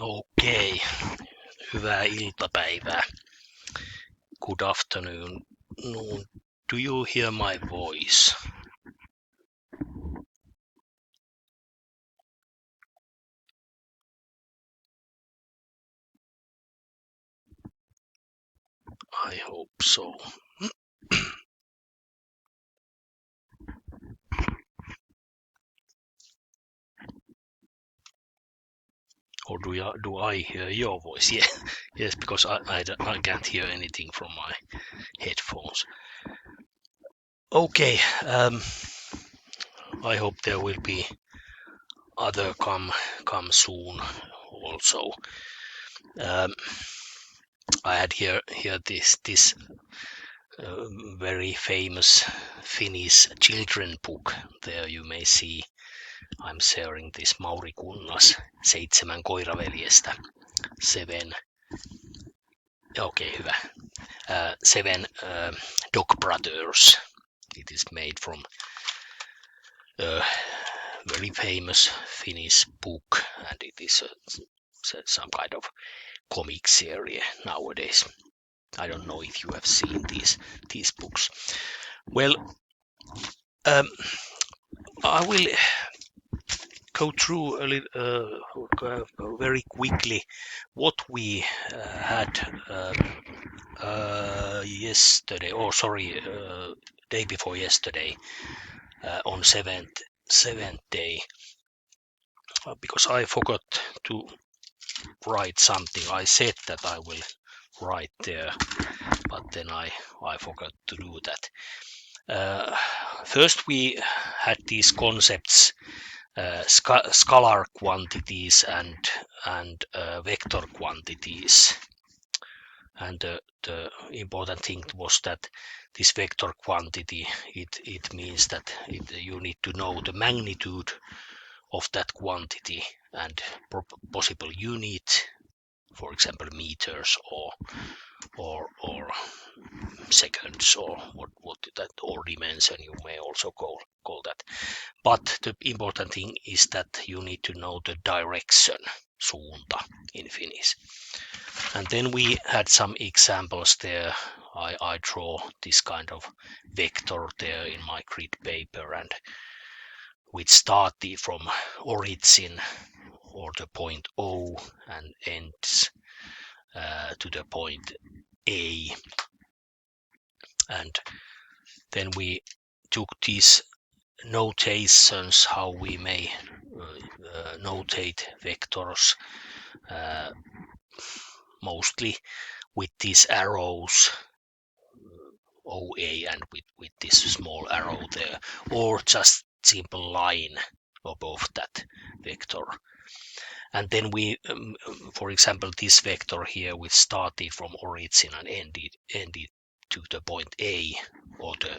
Okei, hyvää iltapäivää. Good afternoon. Do you hear my voice? I hope so. Or do I hear your voice? Yeah, yes, because I can't hear anything from my headphones. Okay, I hope there will be other come soon also. I had here this very famous Finnish children book. There you may see I'm sharing this Mauri Kunnas 7 koiraveljestä. Hyvä. 7 Dog Brothers. It is made from a very famous Finnish book, and it is some kind of comic series nowadays. I don't know if you have seen these books. Well, I will go through a little, very quickly what we had yesterday, day before yesterday, on seventh day, because I forgot to write something. I said that I will write there, but then I forgot to do that. First we had these concepts, scalar quantities and vector quantities, and the important thing was that this vector quantity, it means that you need to know the magnitude of that quantity and possible unit, for example meters or seconds, or what that, or dimension you may also call that. But the important thing is that you need to know the direction, suunta in Finnish. And then we had some examples there. I draw this kind of vector there in my grid paper, and which started from origin or the point O and ends to the point A. And then we took these notations, how we may notate vectors, mostly with these arrows, OA, and with this small arrow there, or just simple line above that vector. And then we, for example, this vector here, which started from origin and ended to the point A, or the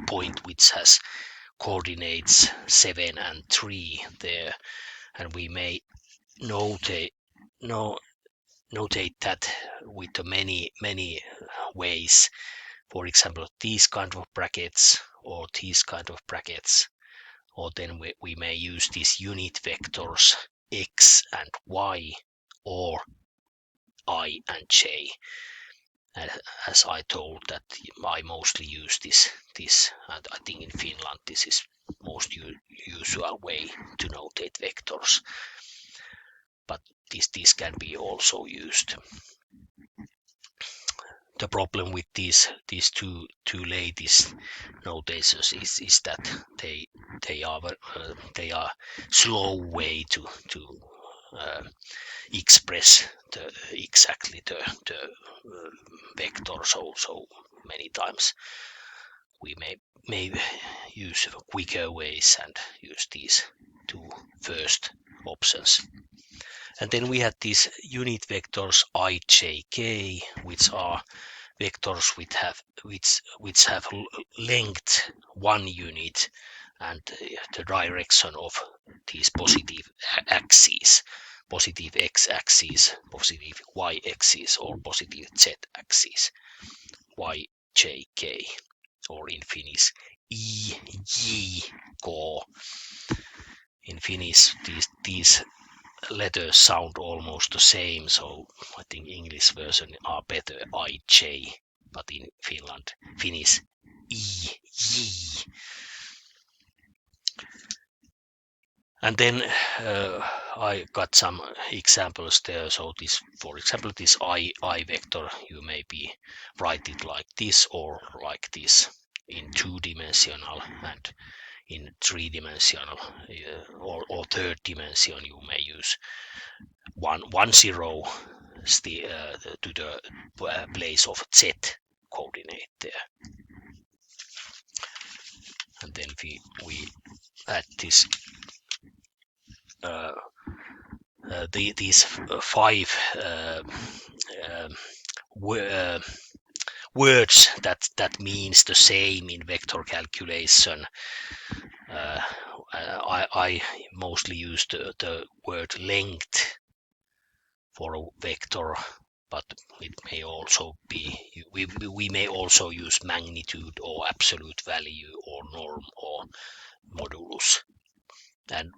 point which has coordinates 7 and 3 there, and we may notate that with the many ways. For example, these kind of brackets or these kind of brackets, or then we may use these unit vectors x and y, or I and j. As I told that I mostly use this, and I think in Finland this is most usual way to notate vectors, but this can be also used. The problem with these two latest notations is that they are slow way to express exactly the vector. So many times we may use quicker ways and use these two first options. And then we had these unit vectors I, j, k, which are vectors which have length 1 unit and the direction of these positive axes, positive x-axis, positive y-axis, or positive z-axis, y, j, k, or in Finnish I, j, k. In Finnish, these letters sound almost the same, so I think English version are better, IJ, but in Finnish, EJ. And then I got some examples there. So this, for example, this I vector, you maybe write it like this or like this in 2-dimensional, and in 3-dimensional or third dimension you may use 1 0 to the place of Z coordinate there. And then we add this these 5 words that means the same in vector calculation. I mostly use the word length for a vector, but it may also be, we may also use magnitude or absolute value or norm or modulus, and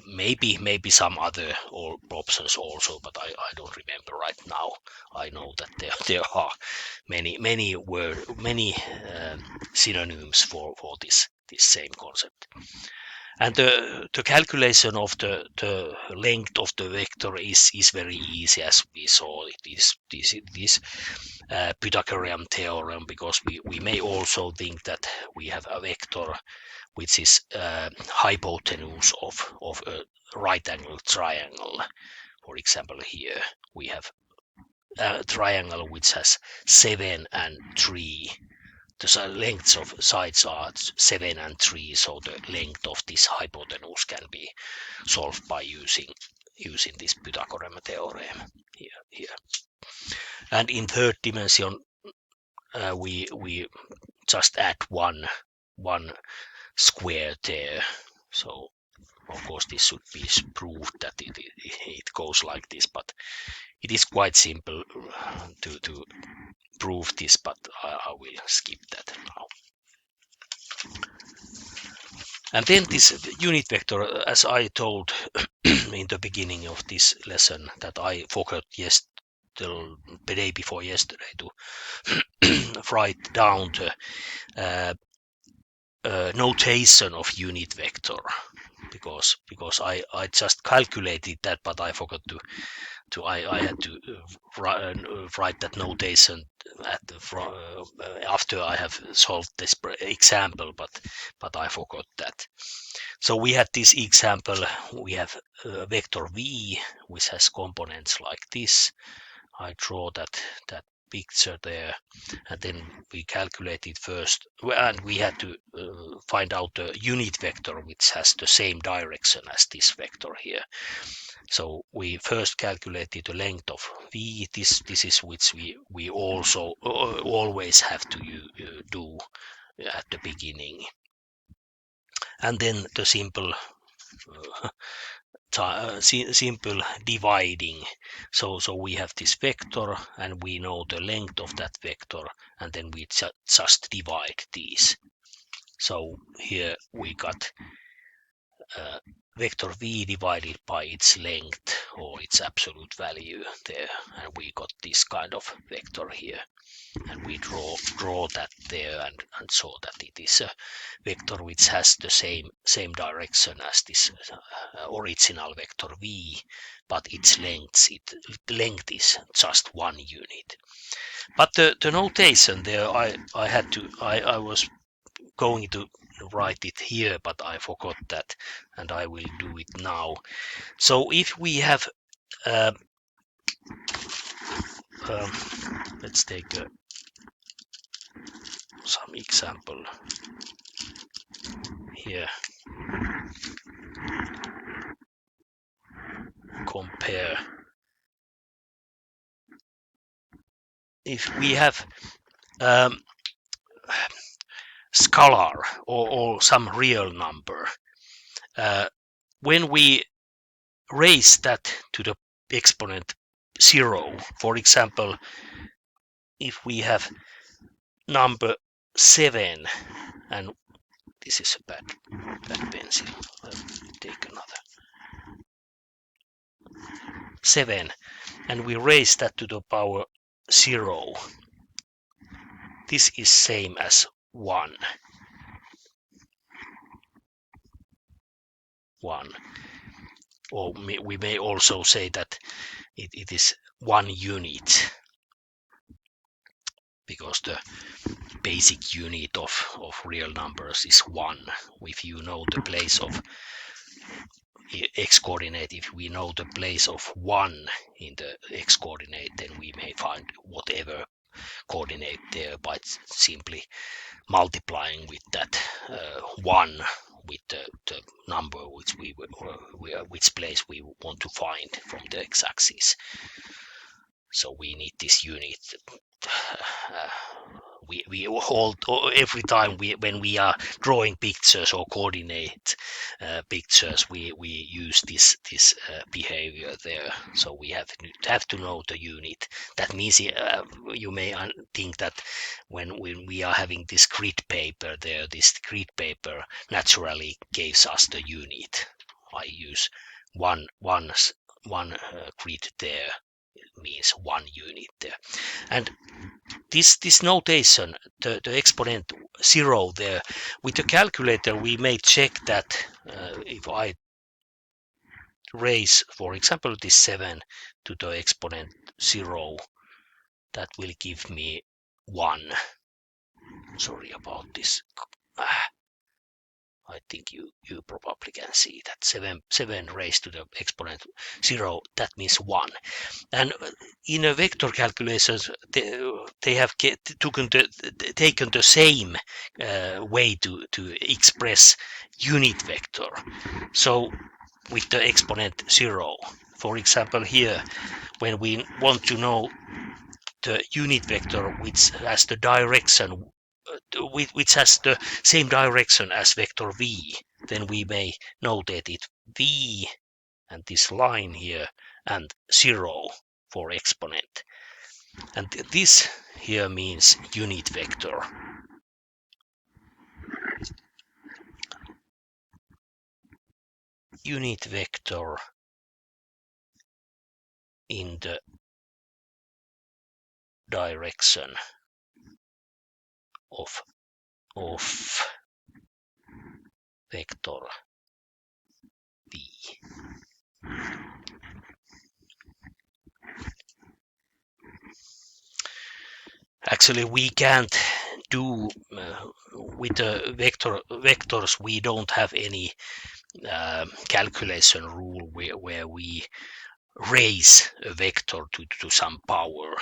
maybe some other options also, but I don't remember right now. I know that there are many synonyms for this same concept. And the calculation of the length of the vector is very easy, as we saw it is this Pythagorean theorem, because we may also think that we have a vector which is hypotenuse of a right angle triangle. For example, here we have a triangle which has 7 and 3. The lengths of sides are 7 and 3, so the length of this hypotenuse can be solved by using this Pythagorean theorem here. And in third dimension, we just add one square there. So of course this should be proved that it goes like this, but it is quite simple to prove this, but I will skip that now. And then this unit vector, as I told in the beginning of this lesson, that I forgot the day before yesterday to write down the notation of unit vector, because I just calculated that, but I forgot to I had to write that notation at after I have solved this example, but I forgot that. So we had this example. We have vector v, which has components like this. I draw that picture there, and then we calculated first, and we had to find out the unit vector which has the same direction as this vector here. So we first calculated the length of v. This is which we also always have to do at the beginning, and then the simple simple dividing. So we have this vector, and we know the length of that vector, and then we just divide these. So here we got vector v divided by its length or its absolute value there, and we got this kind of vector here, and we draw that there, and saw that it is a vector which has the same direction as this original vector v, but its length is just 1 unit. But the notation there, I was going to write it here, but I forgot that, and I will do it now. So if we have let's take some example here. Compare. If we have scalar or some real number, when we raise that to the exponent 0, for example, if we have number 7, and this is a bad pencil, I'll take another. 7 and we raise that to the power 0, this is same as 1. Or we may also say that it is 1 unit, because the basic unit of real numbers is 1. If you know the place of x coordinate, if we know the place of 1 in the x coordinate, then we may find whatever coordinate there by simply multiplying with that 1 with the number which place we want to find from the x-axis. So we need this unit. We hold every time when we are drawing pictures or coordinate pictures, we use this behavior there. So we have to know the unit. That means you may think that when we are having this grid paper there, this grid paper naturally gives us the unit. I use one grid there. Means 1 unit there, and this notation, the exponent 0 there, with the calculator we may check that if I raise, for example, this 7 to the exponent 0, that will give me 1. Sorry about this. I think you probably can see that 7 raised to the exponent 0, that means 1. And in a vector calculations, they have taken the same way to express unit vector. So with the exponent 0, for example here, when we want to know the unit vector which has the direction, which has the same direction as vector v, then we may notate it v and this line here and 0 for exponent. And this here means unit vector. Unit vector in the direction of vector v. Actually, we can't do with the vectors. We don't have any calculation rule where we raise a vector to some power.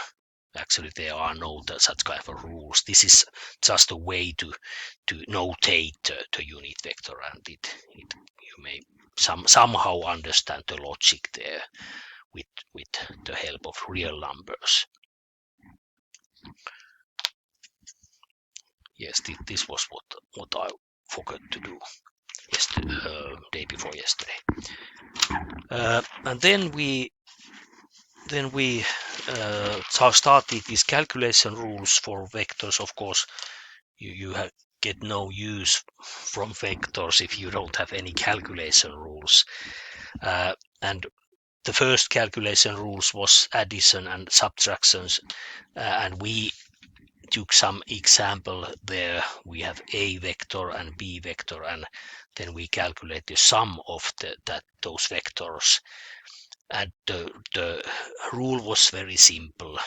Actually, there are no such kind of rules. This is just a way to notate the unit vector, and you may somehow understand the logic there with the help of real numbers. Yes, this was what I forgot to do day before yesterday. And then we started these calculation rules for vectors. Of course, you get no use from vectors if you don't have any calculation rules. And the first calculation rules was addition and subtractions, and we took some example there. We have a vector and b vector, and then we calculate the sum of those vectors. And the rule was very simple.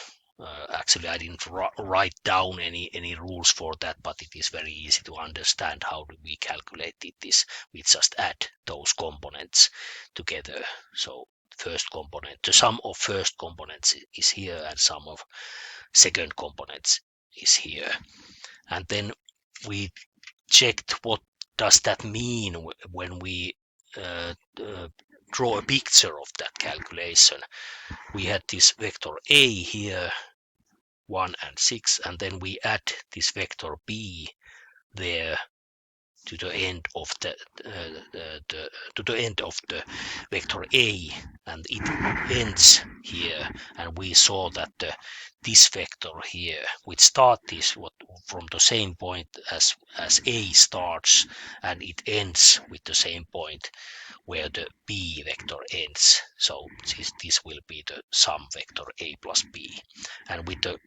Actually, I didn't write down any rules for that, but it is very easy to understand how do we calculate this. We just add those components together. So first component, the sum of first components is here, and sum of second components is here. And then we checked what does that mean when we draw a picture of that calculation. We had this vector a here, 1 and 6, and then we add this vector b there to the end of the vector a, and it ends here, and we saw that this vector here, which starts from the same point as A starts, and it ends with the same point where the B vector ends. So this will be the sum vector A plus B. And with the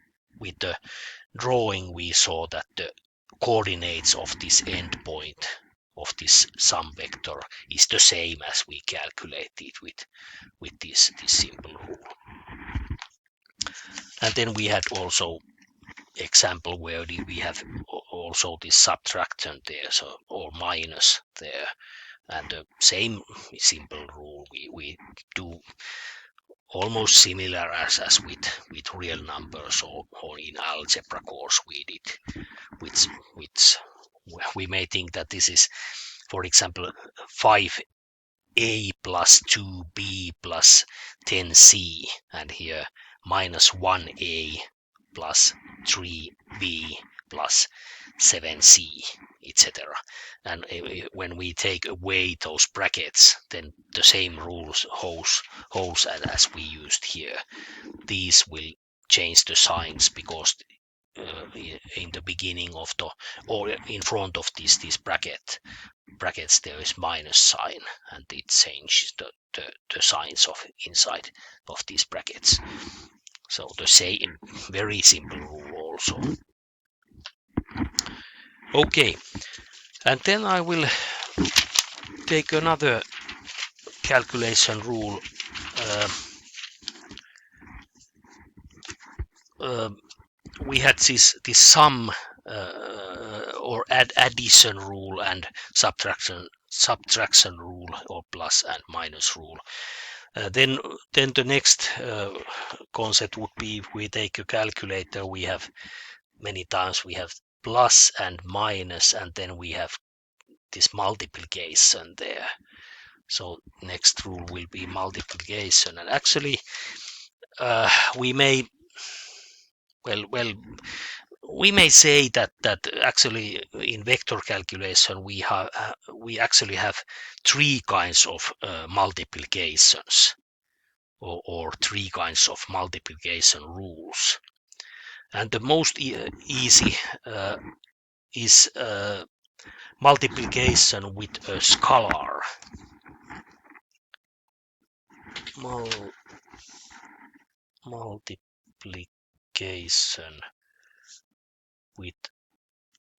drawing, we saw that the coordinates of this endpoint of this sum vector is the same as we calculated with this simple rule. And then we had also example where we have also this subtraction there, so or minus there, and the same simple rule we do almost similar as with real numbers, or in algebra course we did, which we may think that this is, for example, 5a plus 2b plus 10c, and here minus 1a plus 3b plus 7c, etc. And when we take away those brackets, then the same rules holds as we used here. These will change the signs because in the beginning of the, or in front of these brackets there is minus sign, and it changes the signs of inside of these brackets. So the same very simple rule also. Okay, and then I will take another calculation rule. We had this sum or addition rule and subtraction rule, or plus and minus rule. Then the next concept would be, if we take a calculator, we have many times we have plus and minus, and then we have this multiplication there. So next rule will be multiplication, and actually we may we may say that actually in vector calculation we actually have three kinds of multiplications, or three kinds of multiplication rules. And the most easy is multiplication with a scalar. Multiplication with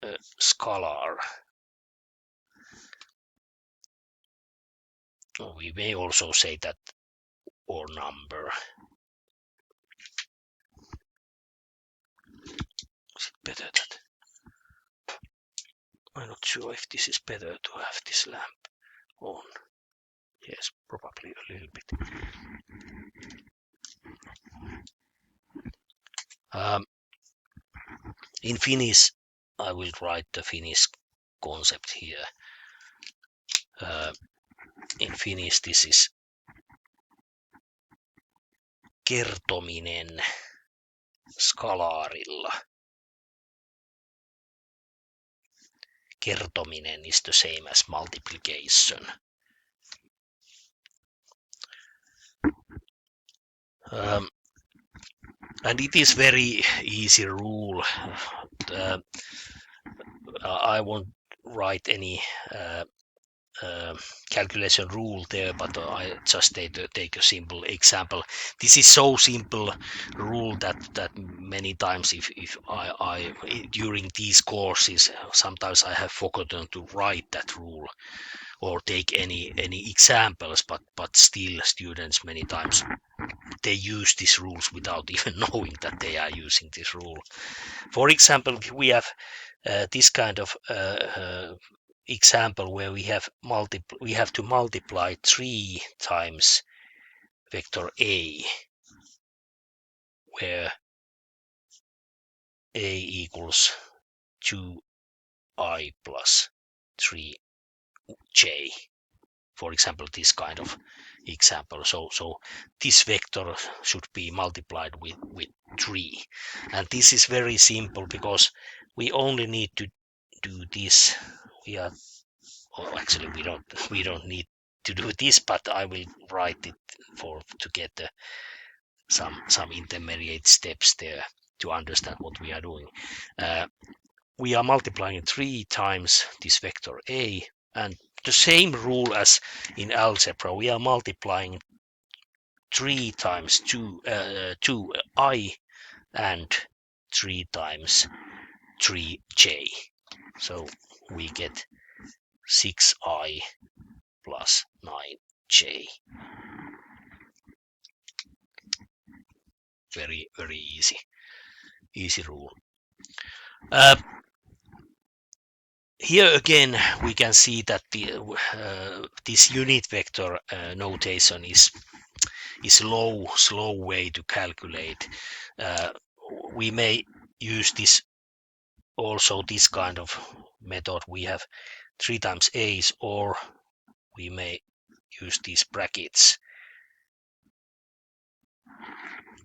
a scalar. We may also say that, or number. Is it better that? I'm not sure if this is better to have this lamp on. Yes, probably a little bit. In Finnish, I will write the Finnish concept here. In Finnish, this is kertominen skalaarilla. Kertominen is the same as multiplication. And it is very easy rule. I won't write any calculation rule there, but I just take a simple example. This is so simple rule that many times if I during these courses, sometimes I have forgotten to write that rule or take any examples, but still students many times they use these rules without even knowing that they are using this rule. For example, we have this kind of example where we have to multiply 3 times vector A, where A equals 2I plus 3j. For example, this kind of example. So this vector should be multiplied with 3, and this is very simple because we only need to do this. Actually we don't need to do this, but I will write it to get some intermediate steps there to understand what we are doing. We are multiplying 3 times this vector A, and the same rule as in algebra, we are multiplying 3 times 2i and 3 times 3j. So we get 6i plus 9j. Very, very easy rule. Here again, we can see that this unit vector notation is slow way to calculate. We may use this kind of method. We have 3 times a's, or we may use these brackets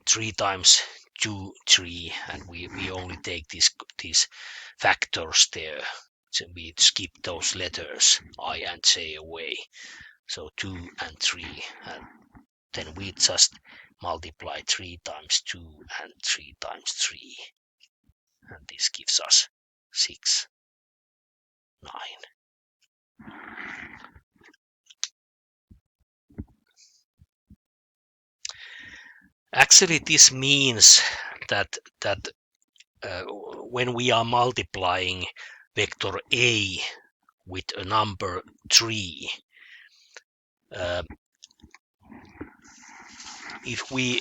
3 times 2, 3, and we only take these factors there. So we skip those letters I and j away. So 2 and 3, and then we just multiply 3 times 2 and 3 times 3, and this gives us 6, 9. Actually, this means that when we are multiplying vector A with a number 3, if we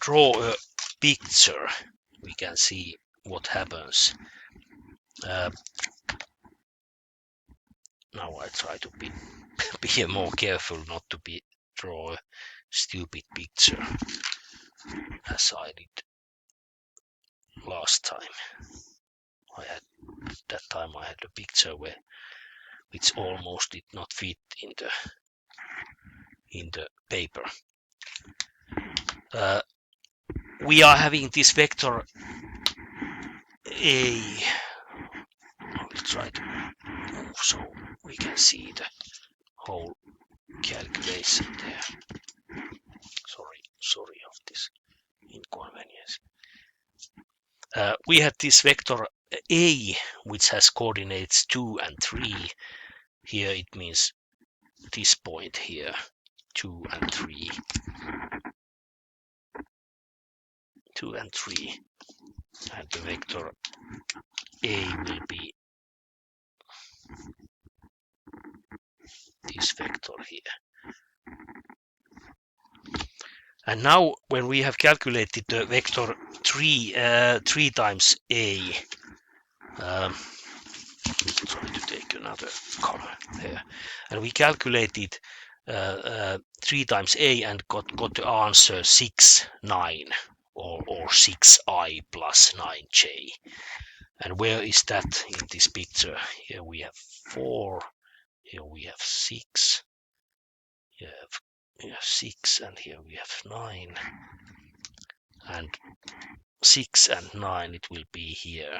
draw a picture, we can see what happens. Now I try to be more careful not to draw a stupid picture as I did last time. That time I had a picture which almost did not fit in the paper. We are having this vector A. I will try to move so we can see the whole calculation there. Sorry of this inconvenience. We had this vector A, which has coordinates 2 and 3. Here it means this point here, 2 and 3. 2 and 3. And the vector A will be this vector here. And now when we have calculated the vector 3 times A, try to take another color there, and we calculated 3 times A and got the answer 6, 9, or 6i plus 9j. And where is that in this picture? Here we have 4, here we have 6, here we have 6, and here we have 9, and 6 and 9 it will be here.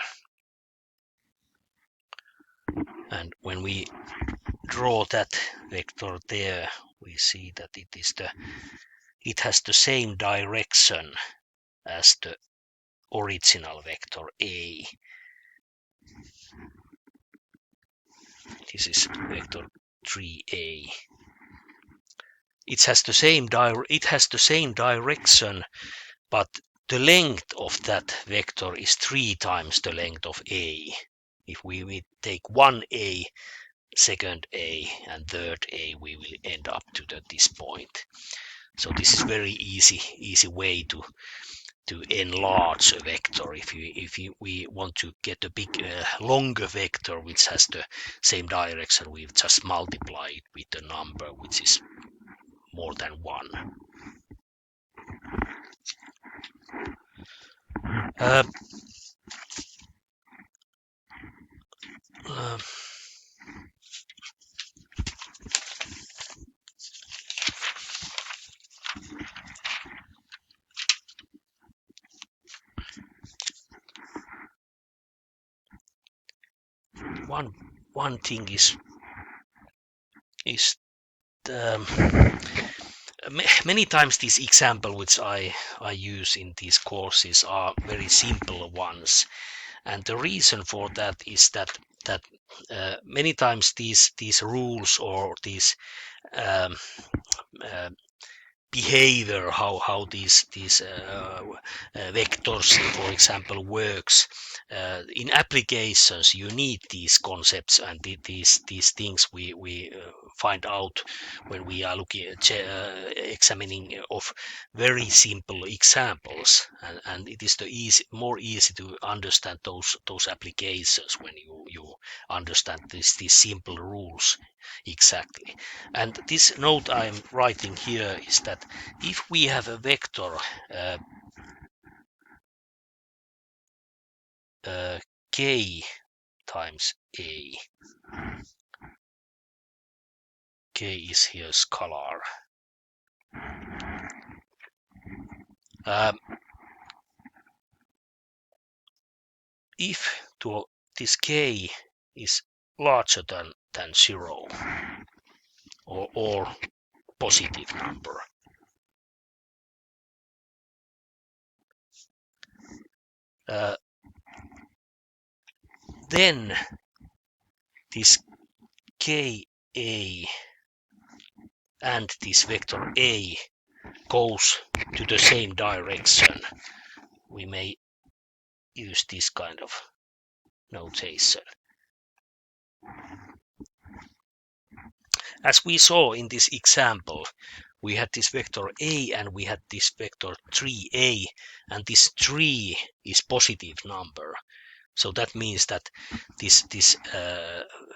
And when we draw that vector there, we see that it has the same direction as the original vector A. This is vector 3A. It has the same direction, but the length of that vector is 3 times the length of A. If we take one A, second A, and third A, we will end up to this point. So this is very easy way to enlarge a vector. If we want to get a big longer vector which has the same direction, we just multiply it with a number which is more than 1. One thing is many times these examples which I use in these courses are very simple ones, and the reason for that is that many times these rules or these um, uh, behavior, how these vectors, for example, works in applications. You need these concepts and these things we find out when we are looking at examining of very simple examples, and it is more easy to understand those applications when you understand these simple rules exactly. And this note I'm writing here is that if we have a vector k times a, k is here scalar. If this k is larger than 0 or positive number, then this ka and this vector a goes to the same direction. We may use this kind of notation. As we saw in this example, we had this vector a and we had this vector 3a, and this 3 is positive number. So that means that this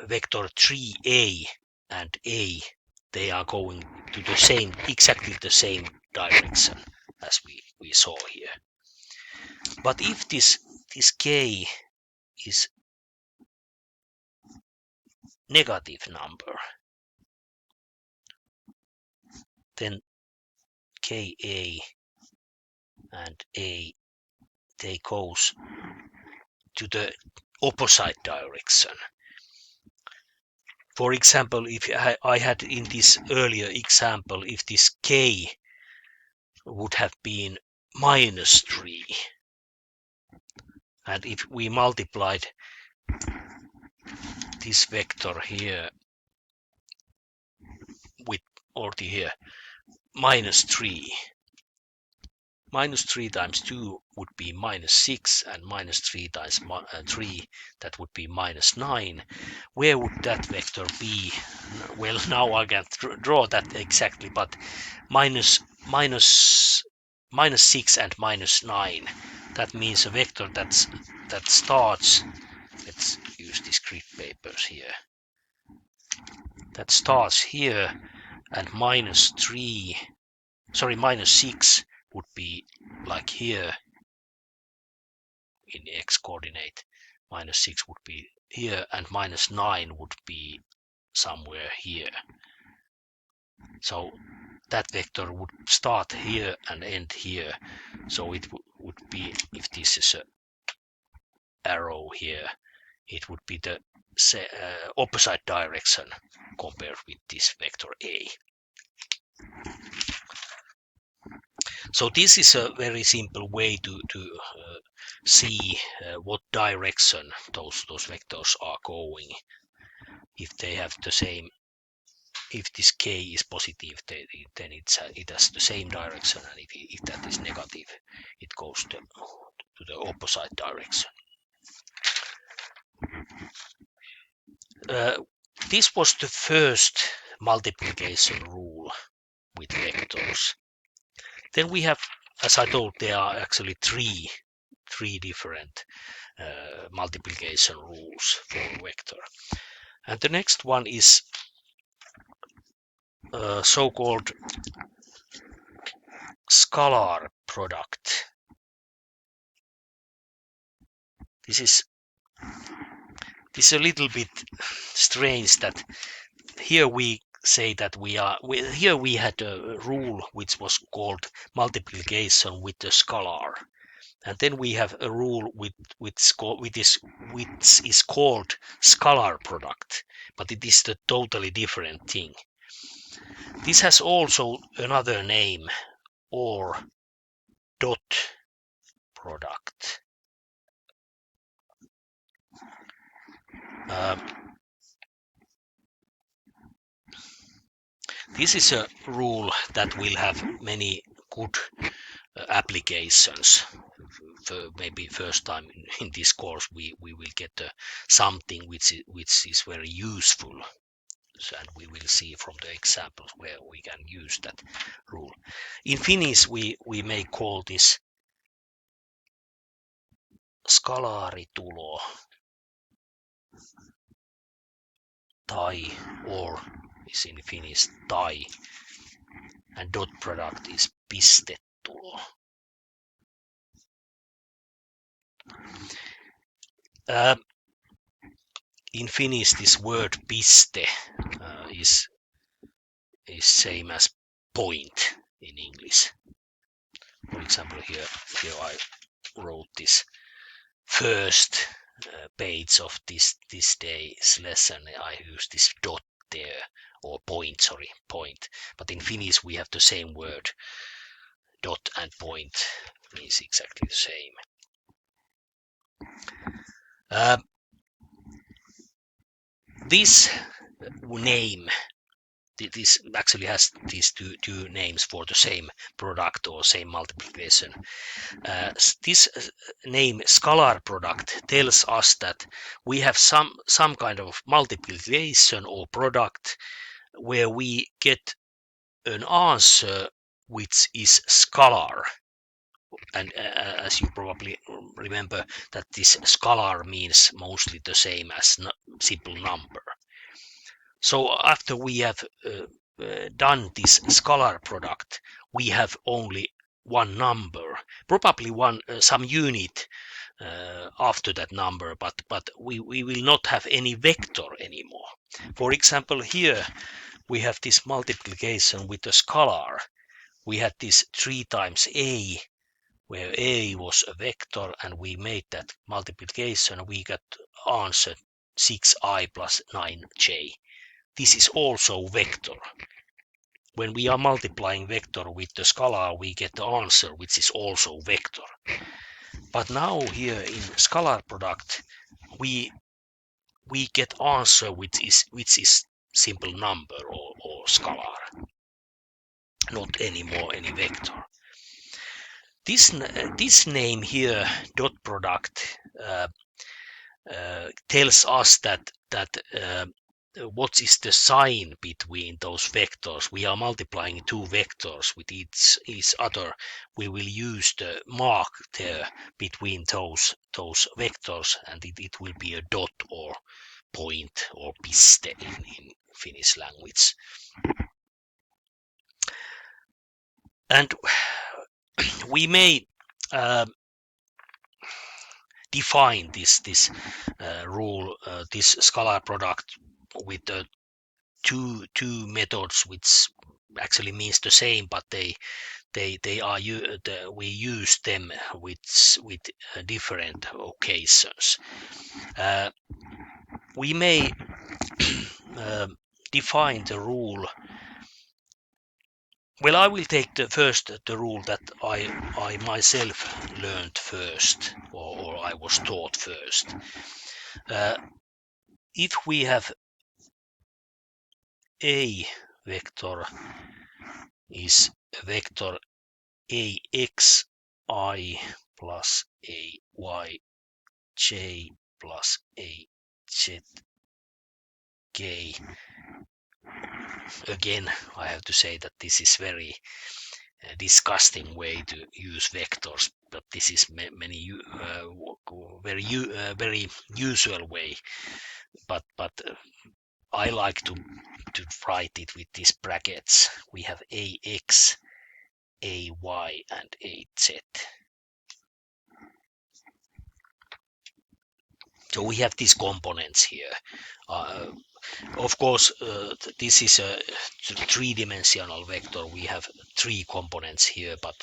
vector 3a and a, they are going to exactly the same direction as we saw here. But if this k is negative number, then ka and a, they goes to the opposite direction. For example, if I had in this earlier example, if this k would have been -3, and if we multiplied this vector here with, or here, -3, -3 times 2 would be -6, and -3 times 3, that would be -9. Where would that vector be? Well, now I can't draw that exactly, but -6 and -9, that means a vector that starts, let's use these grid papers here, that starts here, and -6 would be like here in x coordinate, -6 would be here, and -9 would be somewhere here. So that vector would start here and end here. So it would be, if this is a arrow here, it would be the opposite direction compared with this vector a. So this is a very simple way to see what direction those vectors are going. If they have the same, if this k is positive, then it has the same direction, and if that is negative, it goes to the opposite direction. This was the first multiplication rule with vectors. Then we have, as I told, there are actually three different multiplication rules for a vector. And the next one is so-called scalar product. This is a little bit strange that here we say that here we had a rule which was called multiplication with the scalar, and then we have a rule which is called scalar product, but it is a totally different thing. This has also another name, or dot product. This is a rule that will have many good applications. Maybe first time in this course we will get something which is very useful, and we will see from the examples where we can use that rule. In Finnish we may call this skalаарitulo, or is in Finnish tai, and dot product is pistetulo. In Finnish this word piste is same as point in English. For example, here I wrote this first page of this day's lesson. I use this dot there, or point, point. But in Finnish we have the same word. Dot and point means exactly the same. This name, this actually has these two names for the same product or same multiplication. This name scalar product tells us that we have some kind of multiplication or product where we get an answer which is scalar. And as you probably remember, that this scalar means mostly the same as simple number. So after we have done this scalar product, we have only one number, probably some unit after that number, but we will not have any vector anymore. For example, here we have this multiplication with a scalar. We had this 3 times a, where a was a vector, and we made that multiplication. We got answer 6i plus 9j. This is also vector. When we are multiplying vector with the scalar, we get the answer which is also vector. But now here in scalar product, we get answer which is simple number or scalar, not anymore any vector. This name here, dot product, tells us that what is the sign between those vectors. We are multiplying two vectors with each other. We will use the mark there between those vectors, and it will be a dot or point or piste in Finnish language. And we may define this rule, this scalar product, with the two methods, which actually means the same, but they are we use them with different occasions. We may define the rule. Well, I will take the rule that I myself learned first, or I was taught first. If we have a vector is a vector axi plus ayj plus azk. Again, I have to say that this is very disgusting way to use vectors, but this is very usual way. But I like to write it with these brackets. We have ax, ay, and az. So we have these components here. Of course, this is a three-dimensional vector. We have three components here, but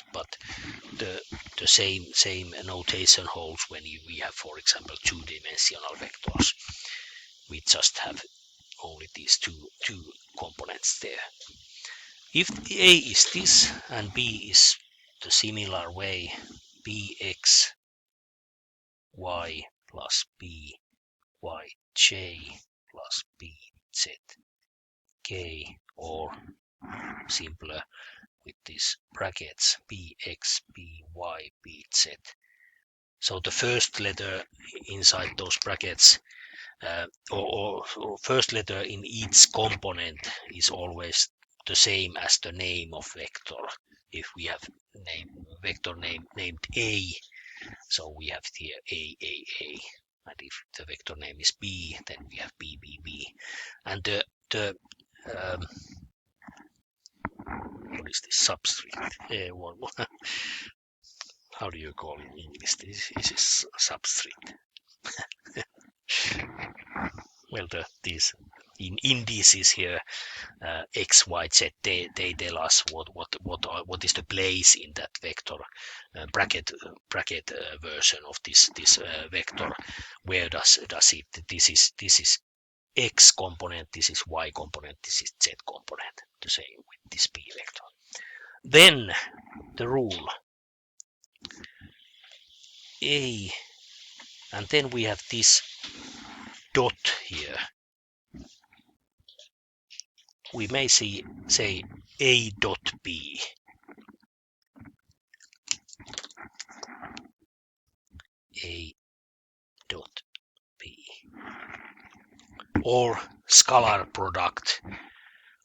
the same notation holds when we have, for example, two-dimensional vectors. We just have only these two components there. If A is this and B is the similar way, bx y plus b y j plus b z k, or simpler with these brackets bx by bz. So the first letter inside those brackets or first letter in each component is always the same as the name of vector. If we have vector named A, so we have here A, and if the vector name is B, then we have B, B, B. And the what is this substrate? How do you call it in English? This is substrate. Well, these in indices here, x, y, z, they tell us what is the place in that vector bracket version of this vector. Where does it? This is x component, this is y component, this is z component. The same with this b vector. Then the rule A, and then we have this dot here. We may say A dot B. A dot B. Or scalar product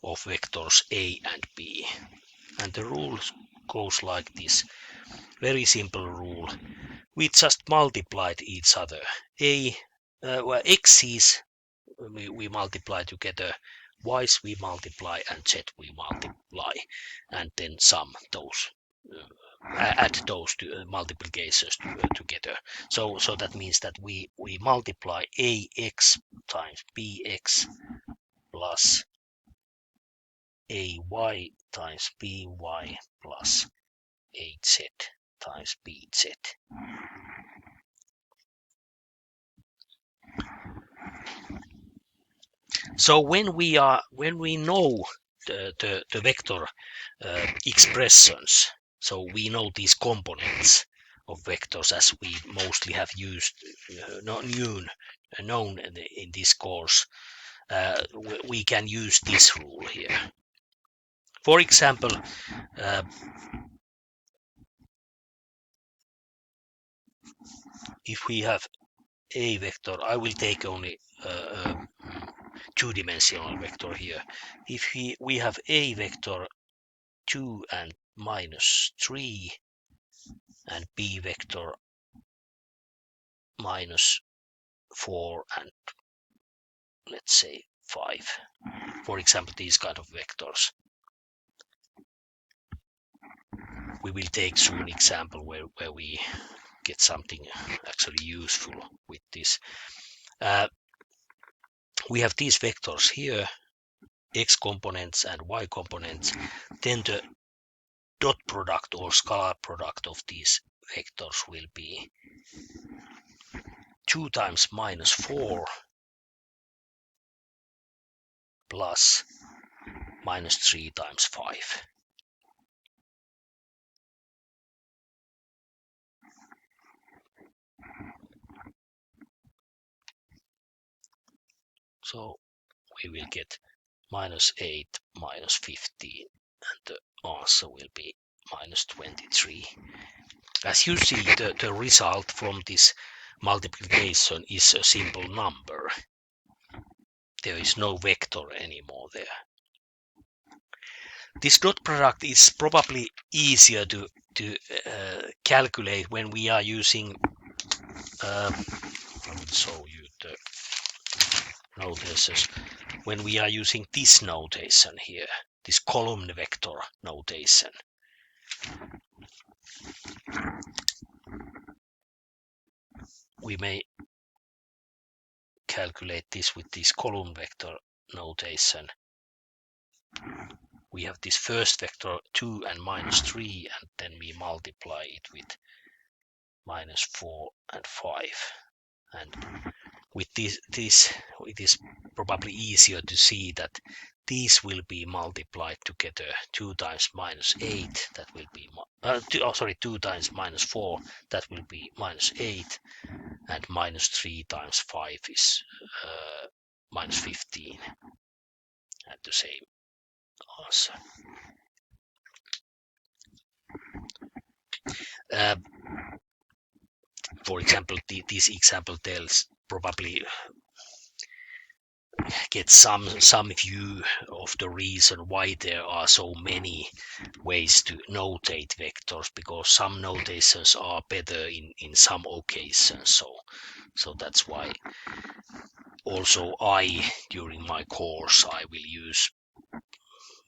of vectors A and B. And the rule goes like this. Very simple rule. We just multiplied each other. X's we multiply together, y's we multiply, and z we multiply, and then sum those, add those multiplications together. So that means that we multiply ax times bx plus ay times by plus az times bz. So when we know the vector expressions, so we know these components of vectors as we mostly have used, known in this course, we can use this rule here. For example, if we have a vector, I will take only two-dimensional vector here. If we have a vector 2 and minus 3 and b vector minus 4 and let's say 5, for example, these kind of vectors. We will take soon an example where we get something actually useful with this. We have these vectors here, x components and y components. Then the dot product or scalar product of these vectors will be 2 times minus 4 plus minus 3 times 5. So we will get minus 8, minus 15, and the answer will be minus 23. As you see, the result from this multiplication is a simple number. There is no vector anymore there. This dot product is probably easier to calculate when we are using, I will show you the notations, when we are using this notation here, this column vector notation. We may calculate this with this column vector notation. We have this first vector 2 and minus 3, and then we multiply it with minus 4 and 5. And with this it is probably easier to see that these will be multiplied together. 2 times minus 8, that will be 2 times minus 4, that will be minus 8, and minus 3 times 5 is minus 15, and the same answer. For example, this example tells probably get some view of the reason why there are so many ways to notate vectors, because some notations are better in some occasions. So that's why also during my course I will use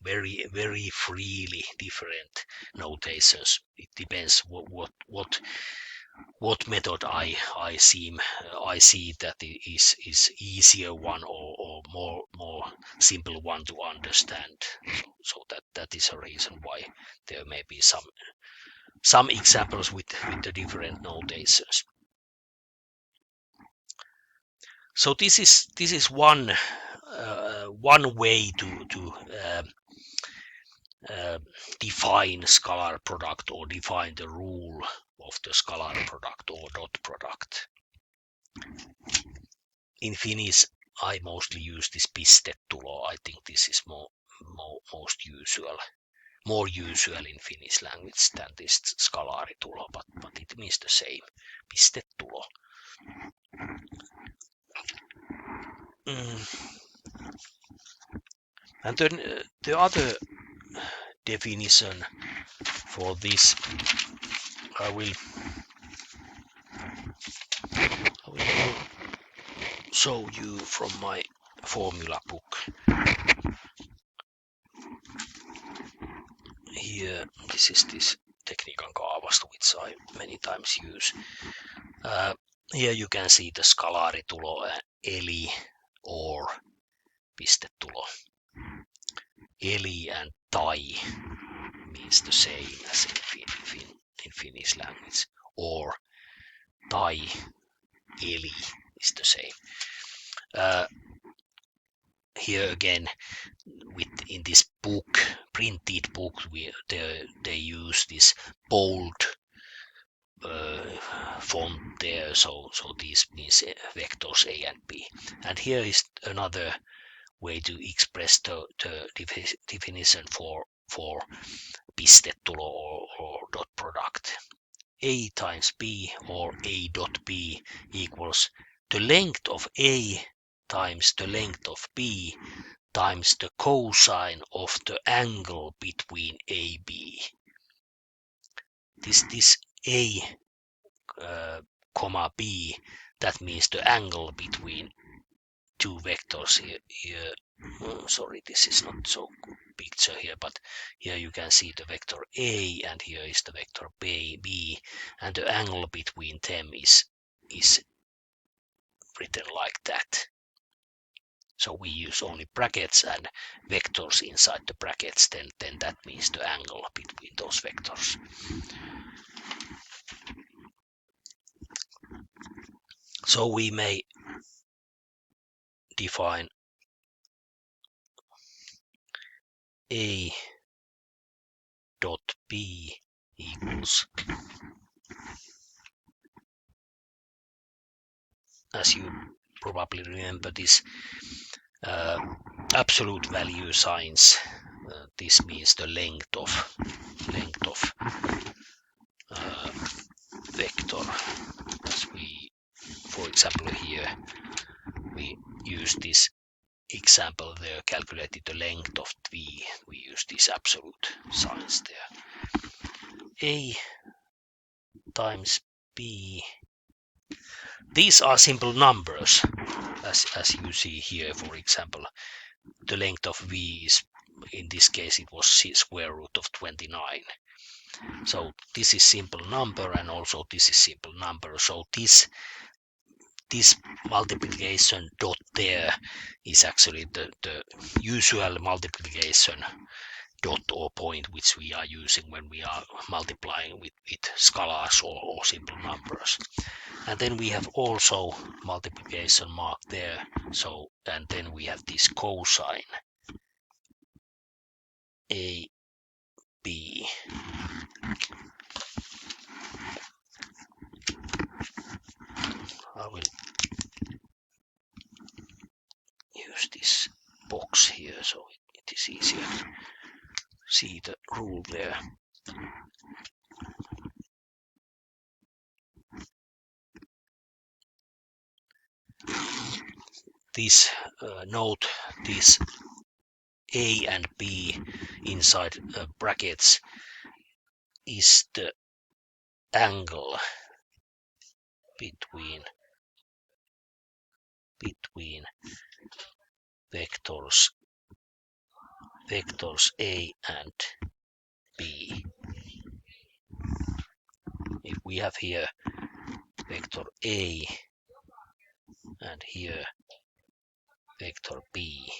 very freely different notations. It depends what method I see that is easier one, or more simple one to understand. So that is a reason why there may be some examples with the different notations. So this is one way to define scalar product, or define the rule of the scalar product or dot product. In Finnish, I mostly use this pistetulo. I think this is more usual in Finnish language than this skalaarittulo, but it means the same, pistetulo. And then the other definition for this, I will show you from my formula book. Here, this is this tekniikan kaavasto, which I many times use. Here you can see the skalaarittulo, eli, or pistetulo. Eli and tai means the same as in Finnish language, or tai, eli is the same. Here again, in this book, printed book, they use this bold font there, so this means vectors A and B. And here is another way to express the definition for pistetulo or dot product. A times B, or A dot B, equals the length of A times the length of B times the cosine of the angle between AB. This A comma B, that means the angle between two vectors here. Sorry, this is not so good picture here, but here you can see the vector A, and here is the vector B, and the angle between them is written like that. So we use only brackets and vectors inside the brackets, then that means the angle between those vectors. So we may define A dot B equals, as you probably remember, this absolute value signs. This means the length of vector. As we, for example, here we use this example there, calculated the length of V. We use these absolute signs there. A times B. These are simple numbers, as you see here. For example, the length of V is, in this case, it was square root of 29. So this is simple number, and also this is simple number. So this multiplication dot there is actually the usual multiplication dot or point which we are using when we are multiplying with scalars or simple numbers. And then we have also multiplication mark there. So, and then we have this cosine A B. I will use this box here so it is easier to see the rule there. This note this A and B inside brackets is the angle between vectors A and B. If we have here vector A and here vector B,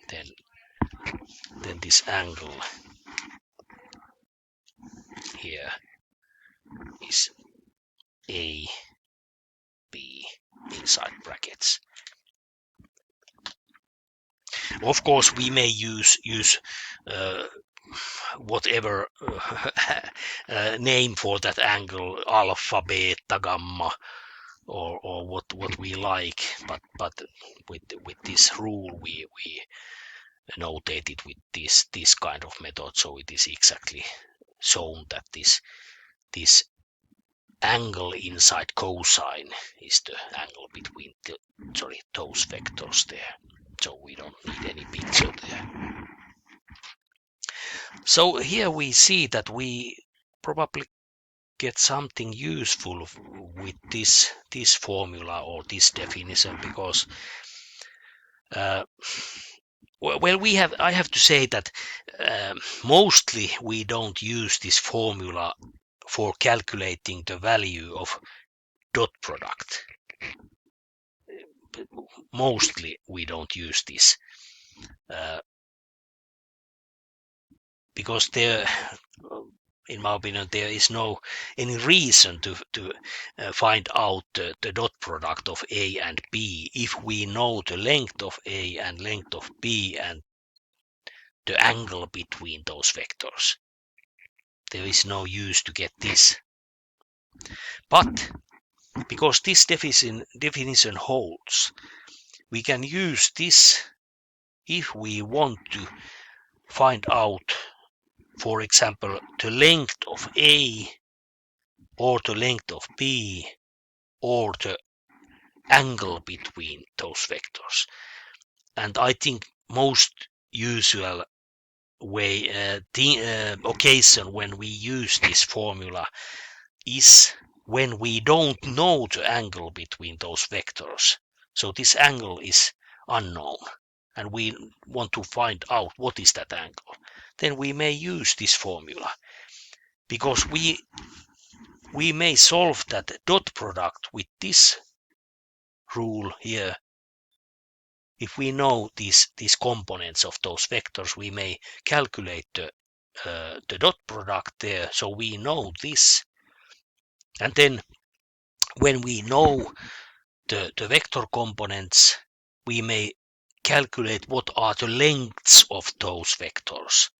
then this angle here is A B inside brackets. Of course, we may use whatever name for that angle, alpha, beta, gamma, or what we like, but with this rule we notate it with this kind of method, so it is exactly shown that this angle inside cosine is the angle between those vectors there. So we don't need any picture there. So here we see that we probably get something useful with this formula or this definition, because well, I have to say that mostly we don't use this formula for calculating the value of dot product. Mostly we don't use this because there, in my opinion, there is no any reason to find out the dot product of A and B if we know the length of A and length of B and the angle between those vectors. There is no use to get this. But because this definition holds, we can use this if we want to find out, for example, the length of A or the length of B or the angle between those vectors. And I think most usual way occasion when we use this formula is when we don't know the angle between those vectors. So this angle is unknown and we want to find out what is that angle. Then we may use this formula, because we may solve that dot product with this rule here. If we know these components of those vectors, we may calculate the dot product there, so we know this. And then when we know the vector components, we may calculate what are the lengths of those vectors.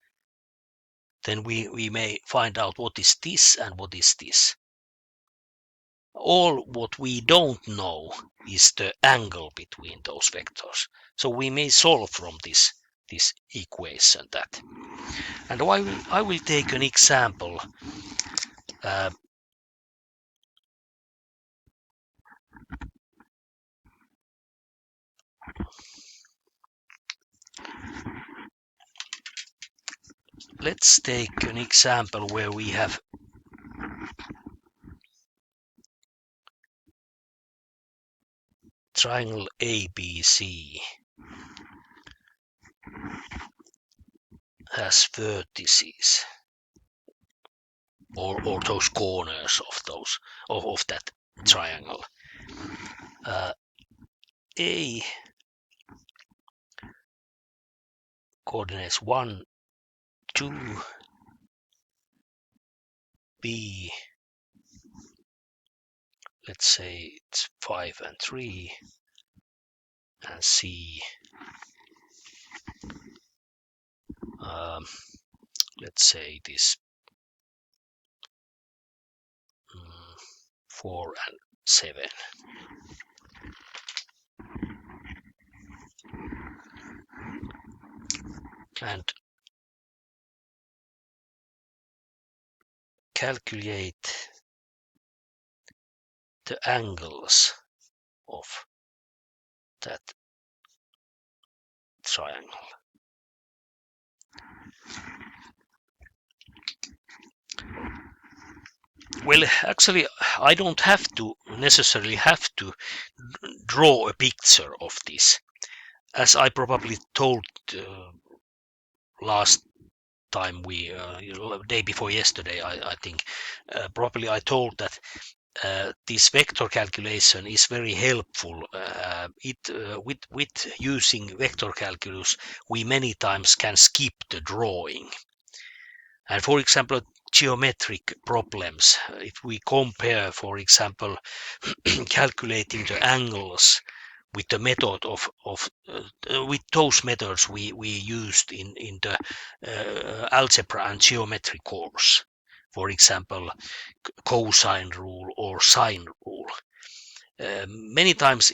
Then we may find out what is this and what is this. All what we don't know is the angle between those vectors. So we may solve from this equation that. And I will take an example. Let's take an example where we have triangle ABC has vertices, or those corners of that triangle. A coordinates 1, 2, B, let's say it's 5 and 3, and C, let's say this 4 and 7. And calculate the angles of that triangle. Well, actually, I don't necessarily have to draw a picture of this. As I probably told last time day before yesterday, I think, probably I told that this vector calculation is very helpful. With using vector calculus, we many times can skip the drawing. And for example, geometric problems, if we compare, for example, calculating the angles with the method with those methods we used in the algebra and geometry course, for example, cosine rule or sine rule. Many times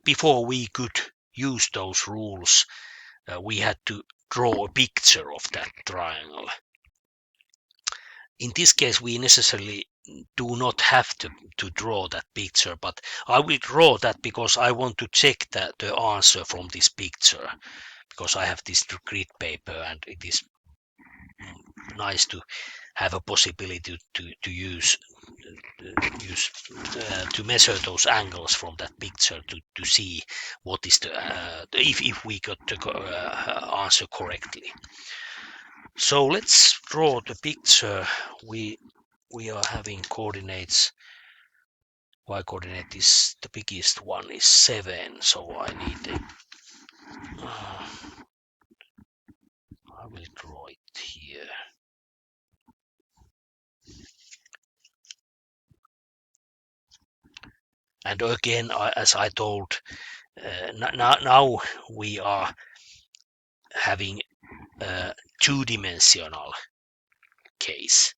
before we could use those rules, we had to draw a picture of that triangle. In this case, we necessarily do not have to draw that picture, but I will draw that because I want to check the answer from this picture, because I have this grid paper and it is nice to have a possibility to use to measure those angles from that picture to see what is if we got the answer correctly. So let's draw the picture. We are having coordinates. Y coordinate is the biggest one is 7, so I need I will draw it here. And again, as I told, now we are having a two-dimensional case.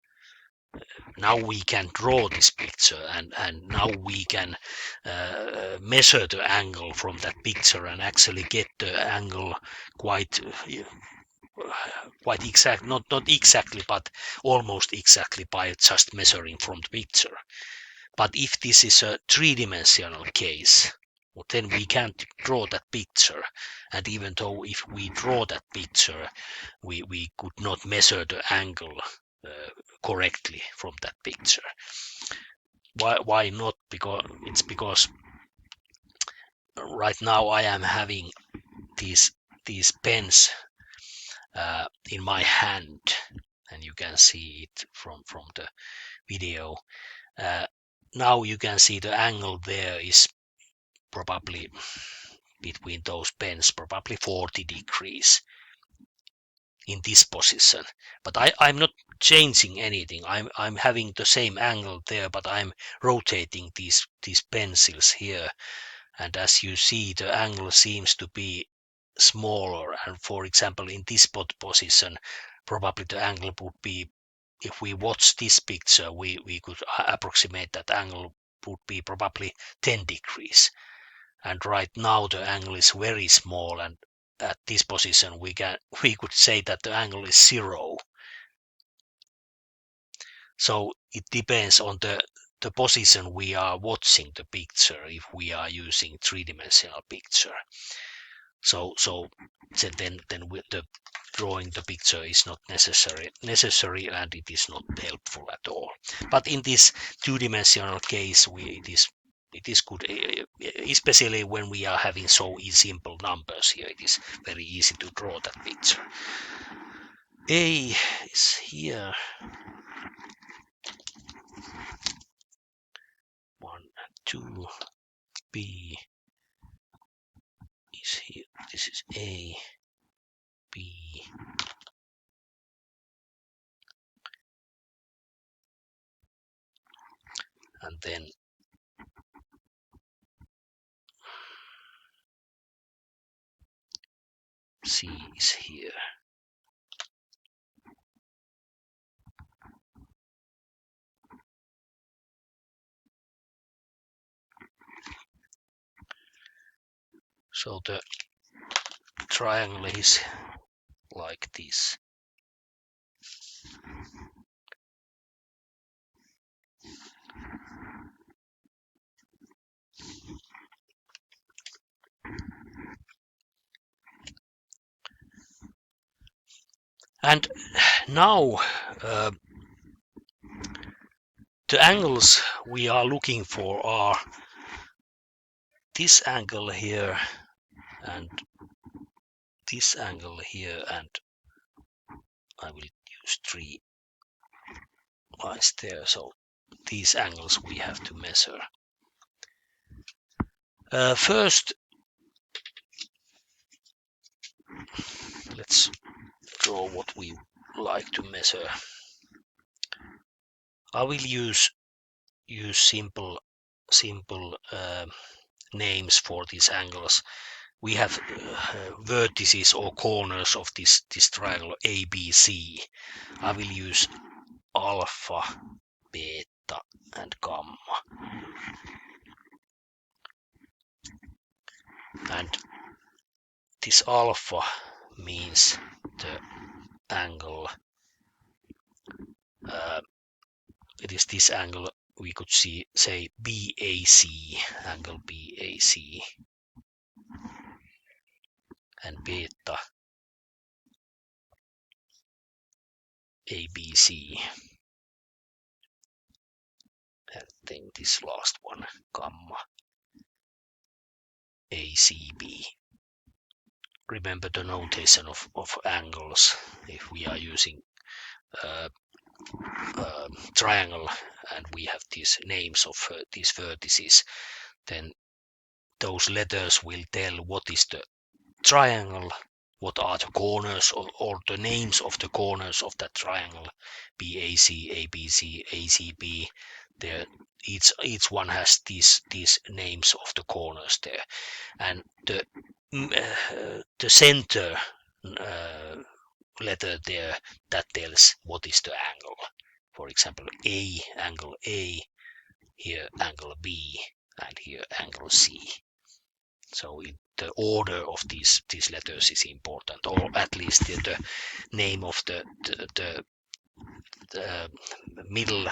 Now we can draw this picture, and now we can measure the angle from that picture and actually get the angle quite exact, not exactly, but almost exactly by just measuring from the picture. But if this is a three-dimensional case, well, then we can't draw that picture. And even though if we draw that picture, we could not measure the angle correctly from that picture. Why not? Because right now I am having these pens in my hand, and you can see it from the video. Now you can see the angle there is probably between those pens, probably 40 degrees in this position. But I'm not changing anything. I'm having the same angle there, but I'm rotating these pencils here. And as you see, the angle seems to be smaller. And for example, in this position, probably the angle would be, if we watch this picture, we could approximate that angle would be probably 10 degrees. And right now the angle is very small, and at this position we could say that the angle is 0. So it depends on the position we are watching the picture, if we are using three-dimensional picture. So then with the drawing the picture is not necessary, and it is not helpful at all. But in this two-dimensional case, it is good, especially when we are having so simple numbers here. It is very easy to draw that picture. A is here. 1 and 2. B is here. This is A, B, and then C is here. So the triangle is like this. And now the angles we are looking for are this angle here and this angle here, and I will use 3 lines there. So these angles we have to measure. First, let's draw what we like to measure. I will use simple names for these angles. We have vertices or corners of this triangle ABC. I will use alpha, beta, and gamma. And this alpha means the angle. It is this angle we could say BAC, angle BAC, and beta ABC, and then this last one, gamma ACB. Remember the notation of angles. If we are using triangle and we have these names of these vertices, then those letters will tell what is the triangle, what are the corners, or the names of the corners of that triangle. BAC, ABC, ACB. There, each one has these names of the corners there, and the center letter there, that tells what is the angle. For example, angle A, here angle B, and here angle C. So the order of these letters is important, or at least the name of the middle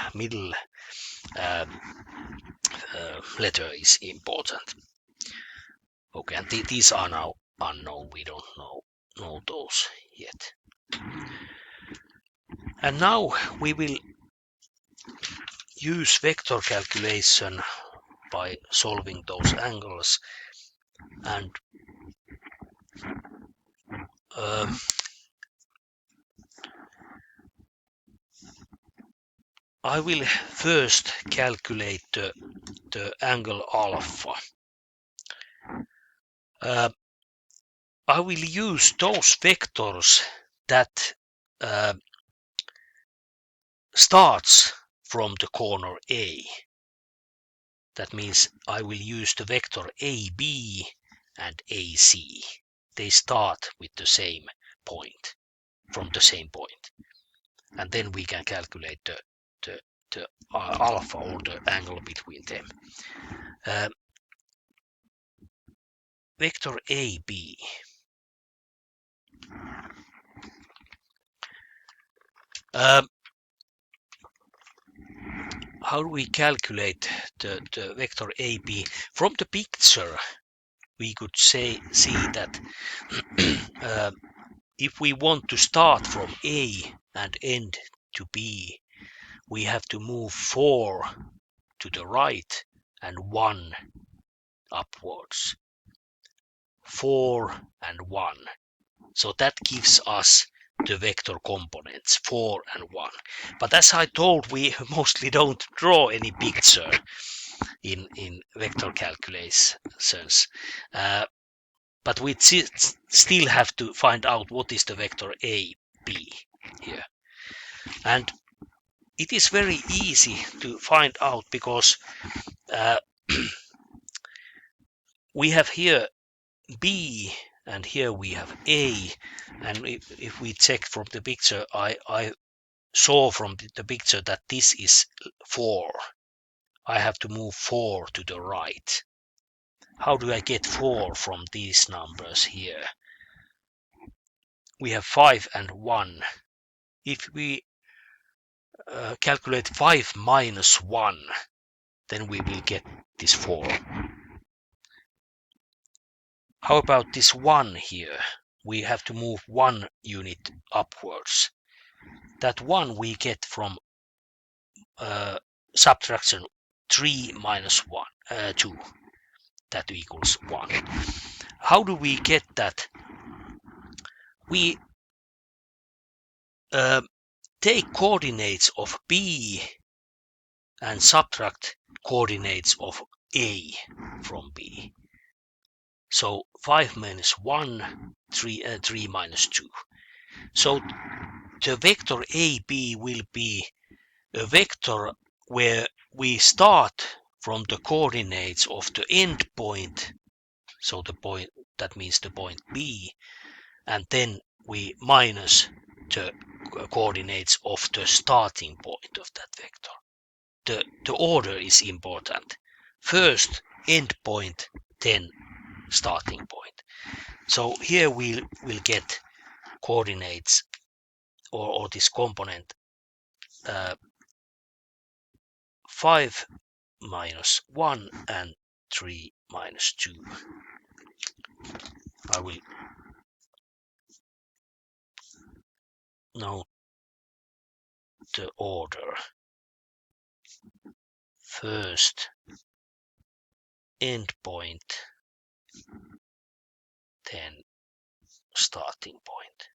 letter is important. Okay, and these are now unknown. We don't know those yet. And now we will use vector calculation by solving those angles, and I will first calculate the angle alpha. I will use those vectors that starts from the corner A. That means I will use the vector AB and AC. They start with the same point, from the same point. And then we can calculate the alpha, or the angle between them. Vector AB. How do we calculate the vector AB? From the picture, we could see that if we want to start from A and end to B, we have to move 4 to the right and 1 upwards. 4 and 1. So that gives us the vector components 4 and 1. But as I told, we mostly don't draw any picture in vector calculations. But we still have to find out what is the vector AB here. And it is very easy to find out because we have here B and here we have A, and if we check from the picture, I saw from the picture that this is 4. I have to move 4 to the right. How do I get 4 from these numbers here? We have 5 and 1. If we calculate 5 minus 1, then we will get this 4. How about this 1 here? We have to move 1 unit upwards. That 1 we get from subtraction 3 minus 1, 2. That equals 1. How do we get that? We take coordinates of B and subtract coordinates of A from B. So 5 minus 1, 3 minus 2. So the vector AB will be a vector where we start from the coordinates of the end point, so the point, that means the point B, and then we minus the coordinates of the starting point of that vector. The order is important. First end point, then starting point. So here we will get coordinates or this component 5 minus 1 and 3 minus 2. I will note the order. First end point, then starting point.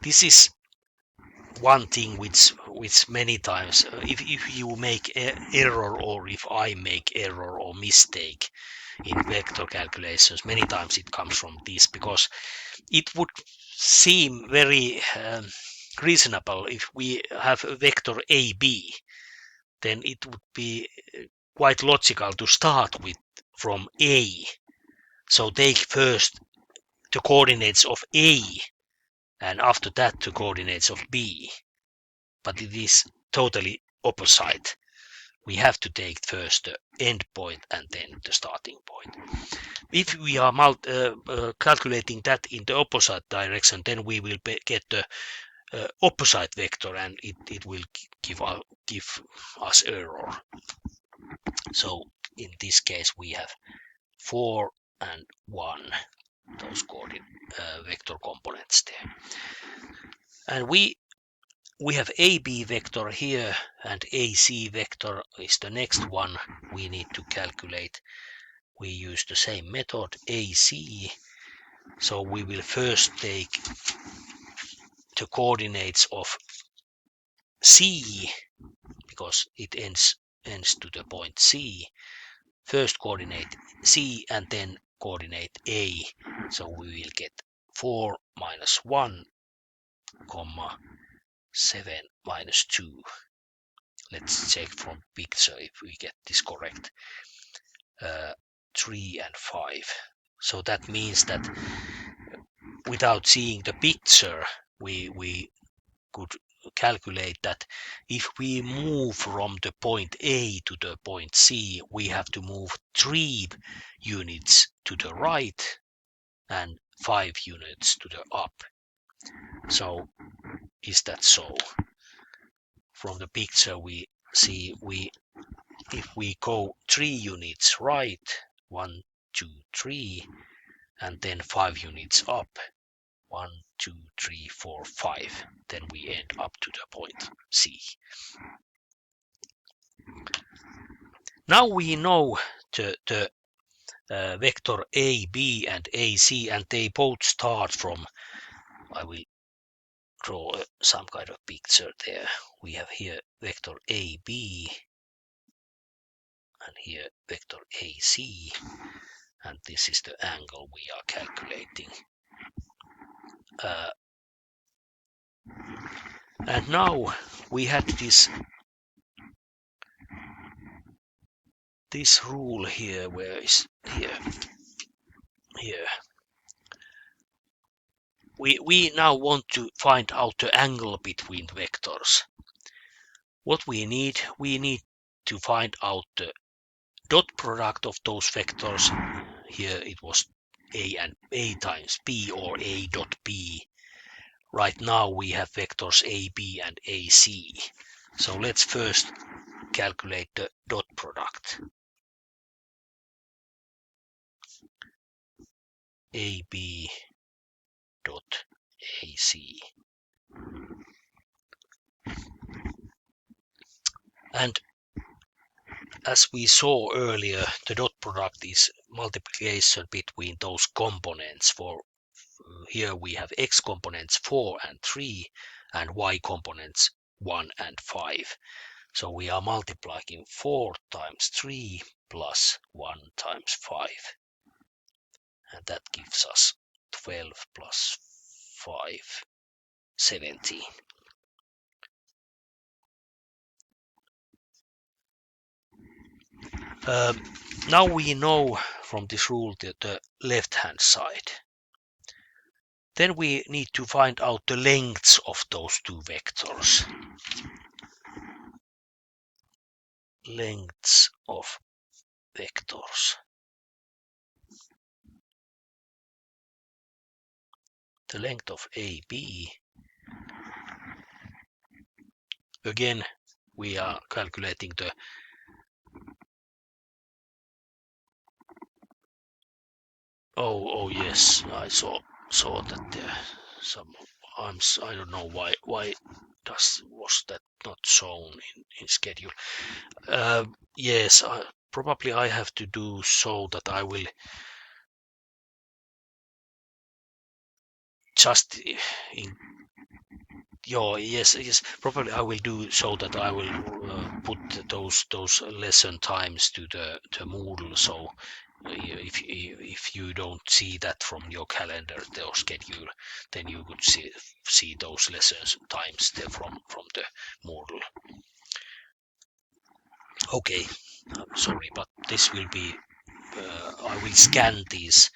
This is one thing which many times, if you make error or if I make error or mistake in vector calculations, many times it comes from this, because it would seem very reasonable if we have a vector AB, then it would be quite logical to start with from A. So take first the coordinates of A and after that the coordinates of B. But it is totally opposite. We have to take first the end point and then the starting point. If we are calculating that in the opposite direction, then we will get the opposite vector and it will give us error. So in this case we have 4 and 1, those vector components there. And we have AB vector here and AC vector is the next one we need to calculate. We use the same method, AC. So we will first take the coordinates of C, because it ends to the point C. First coordinate C and then coordinate A. So we will get 4 minus 1, 7 minus 2. Let's check from picture if we get this correct. 3 and 5. So that means that without seeing the picture, we could calculate that if we move from the point A to the point C, we have to move 3 units to the right and 5 units to the up. So is that so? From the picture we see if we go 3 units right, 1, 2, 3, and then 5 units up, 1, 2, 3, 4, 5, then we end up to the point C. Now we know the vector A, B, and AC, and they both start from, I will draw some kind of picture there. We have here vector AB, and here vector AC, and this is the angle we are calculating. And now we had this rule here. Where is here? Here. We now want to find out the angle between vectors. What we need to find out the dot product of those vectors. Here it was A times B, or A dot B. Right now we have vectors AB and AC. So let's first calculate the dot product. AB dot AC. And as we saw earlier, the dot product is multiplication between those components. For here we have x components 4 and 3 and y components 1 and 5. So we are multiplying 4 times 3 plus 1 times 5. And that gives us 12 plus 5, 17. Now we know from this rule that the left-hand side. Then we need to find out the lengths of those two vectors. Lengths of vectors. The length of AB. Again, we are calculating the Oh yes, I saw that there some I don't know why was that not shown in schedule. Yes, probably I have to do so that I will just yes, probably I will do so that I will put those lesson times to the Moodle. So if you don't see that from your calendar or schedule, then you could see those lessons times there from the Moodle. Okay, sorry, but this will be I will scan these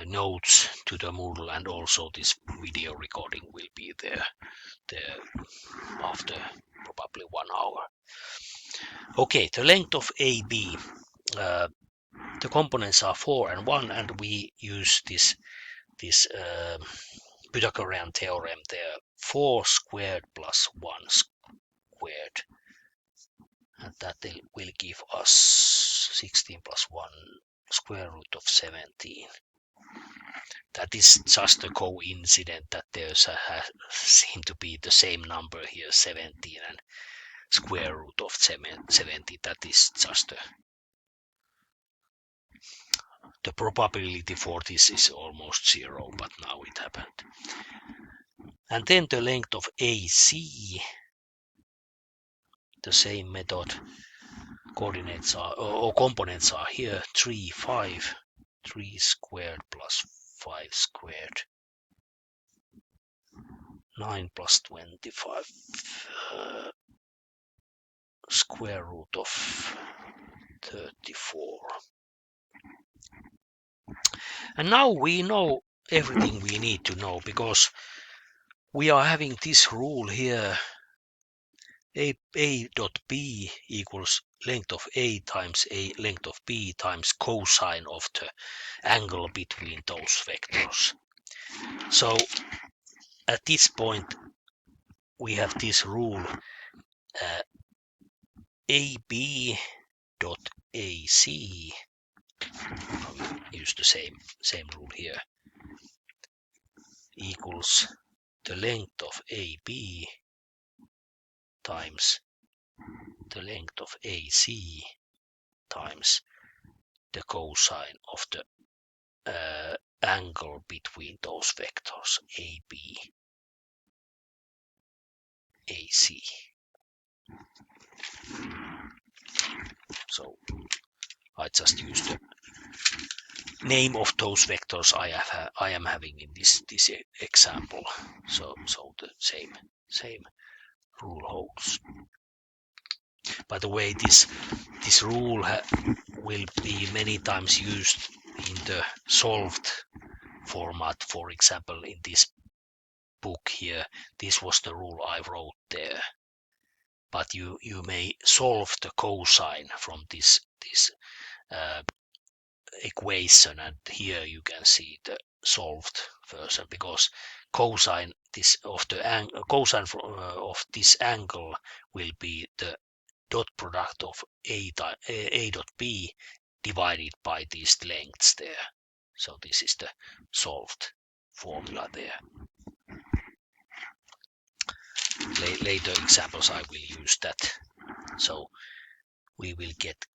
notes to the Moodle, and also this video recording will be there after probably 1 hour. Okay, the length of AB. The components are 4 and 1, and we use this Pythagorean theorem there. 4 squared plus 1 squared, and that will give us 16 plus 1 square root of 17. That is just a coincidence that there's seem to be the same number here, 17, and square root of 70. That is just the probability for this is almost 0, but now it happened. And then the length of AC, the same method. Coordinates are, or components are here, 3, 5, 3 squared plus 5 squared, 9 plus 25, square root of 34. And now we know everything we need to know, because we are having this rule here. A dot B equals length of A times A length of B times cosine of the angle between those vectors. So at this point we have this rule, AB dot AC, use the same rule here, equals the length of AB times the length of AC times the cosine of the angle between those vectors AB, AC. So I just use the name of those vectors I am having in this example. So the same rule holds. By the way, this rule will be many times used in the solved format. For example, in this book here, this was the rule I wrote there. But you may solve the cosine from this equation, and here you can see the solved version, because cosine of this angle will be the dot product of a dot b divided by these lengths there. So this is the solved formula there. Later examples I will use that. So we will get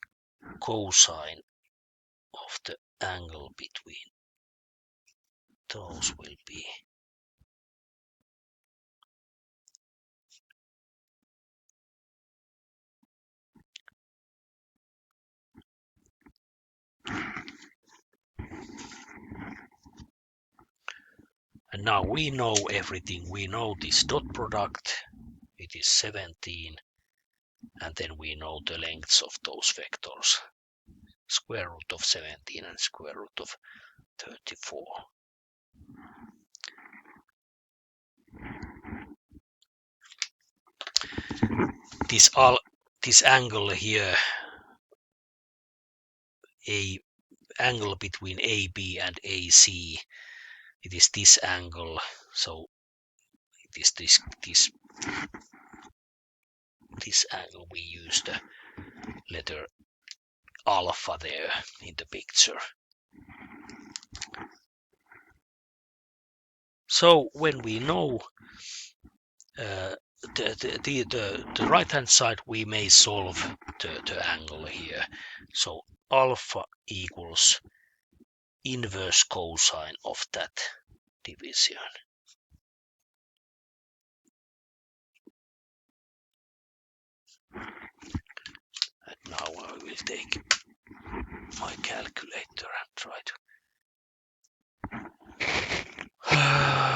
cosine of the angle between those will be and now we know everything. We know this dot product, it is 17, and then we know the lengths of those vectors, square root of 17 and square root of 34. This angle here, angle between AB and AC, it is this angle. So it is this angle. We use the letter alpha there in the picture. So when we know the right hand side, we may solve the angle here. So alpha equals inverse cosine of that division. And now I will take my calculator and try to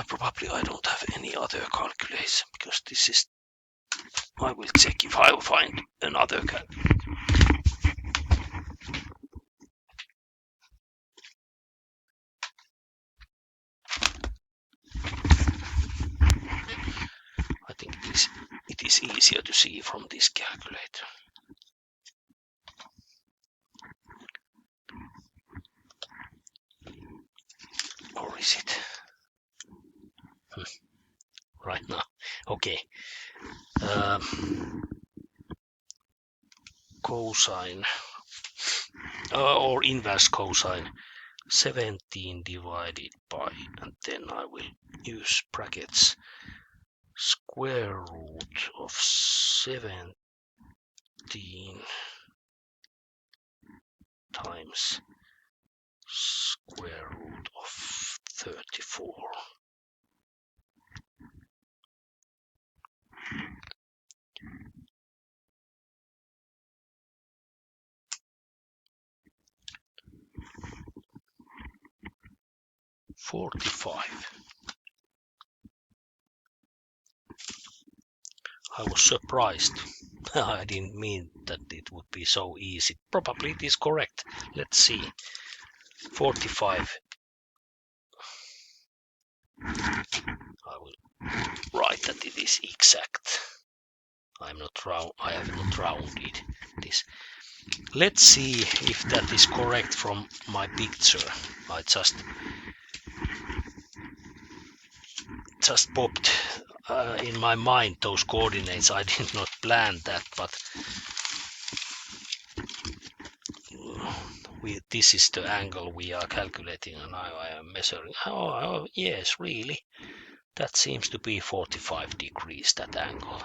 probably I don't have any other calculation, because this is, I will check if I will find another calculator. I think it is easier to see from this calculator. Or is it? Right now. Okay. Cosine or inverse cosine 17 divided by, and then I will use brackets, square root of 17 times square root of 34. I was surprised. I didn't mean that it would be so easy. Probably it is correct. Let's see. 45. I will write that it is exact. I have not rounded this. Let's see if that is correct from my picture. I just popped in my mind those coordinates. I did not plan that, but this is the angle we are calculating, and now I am measuring. Oh, yes, really. That seems to be 45 degrees, that angle.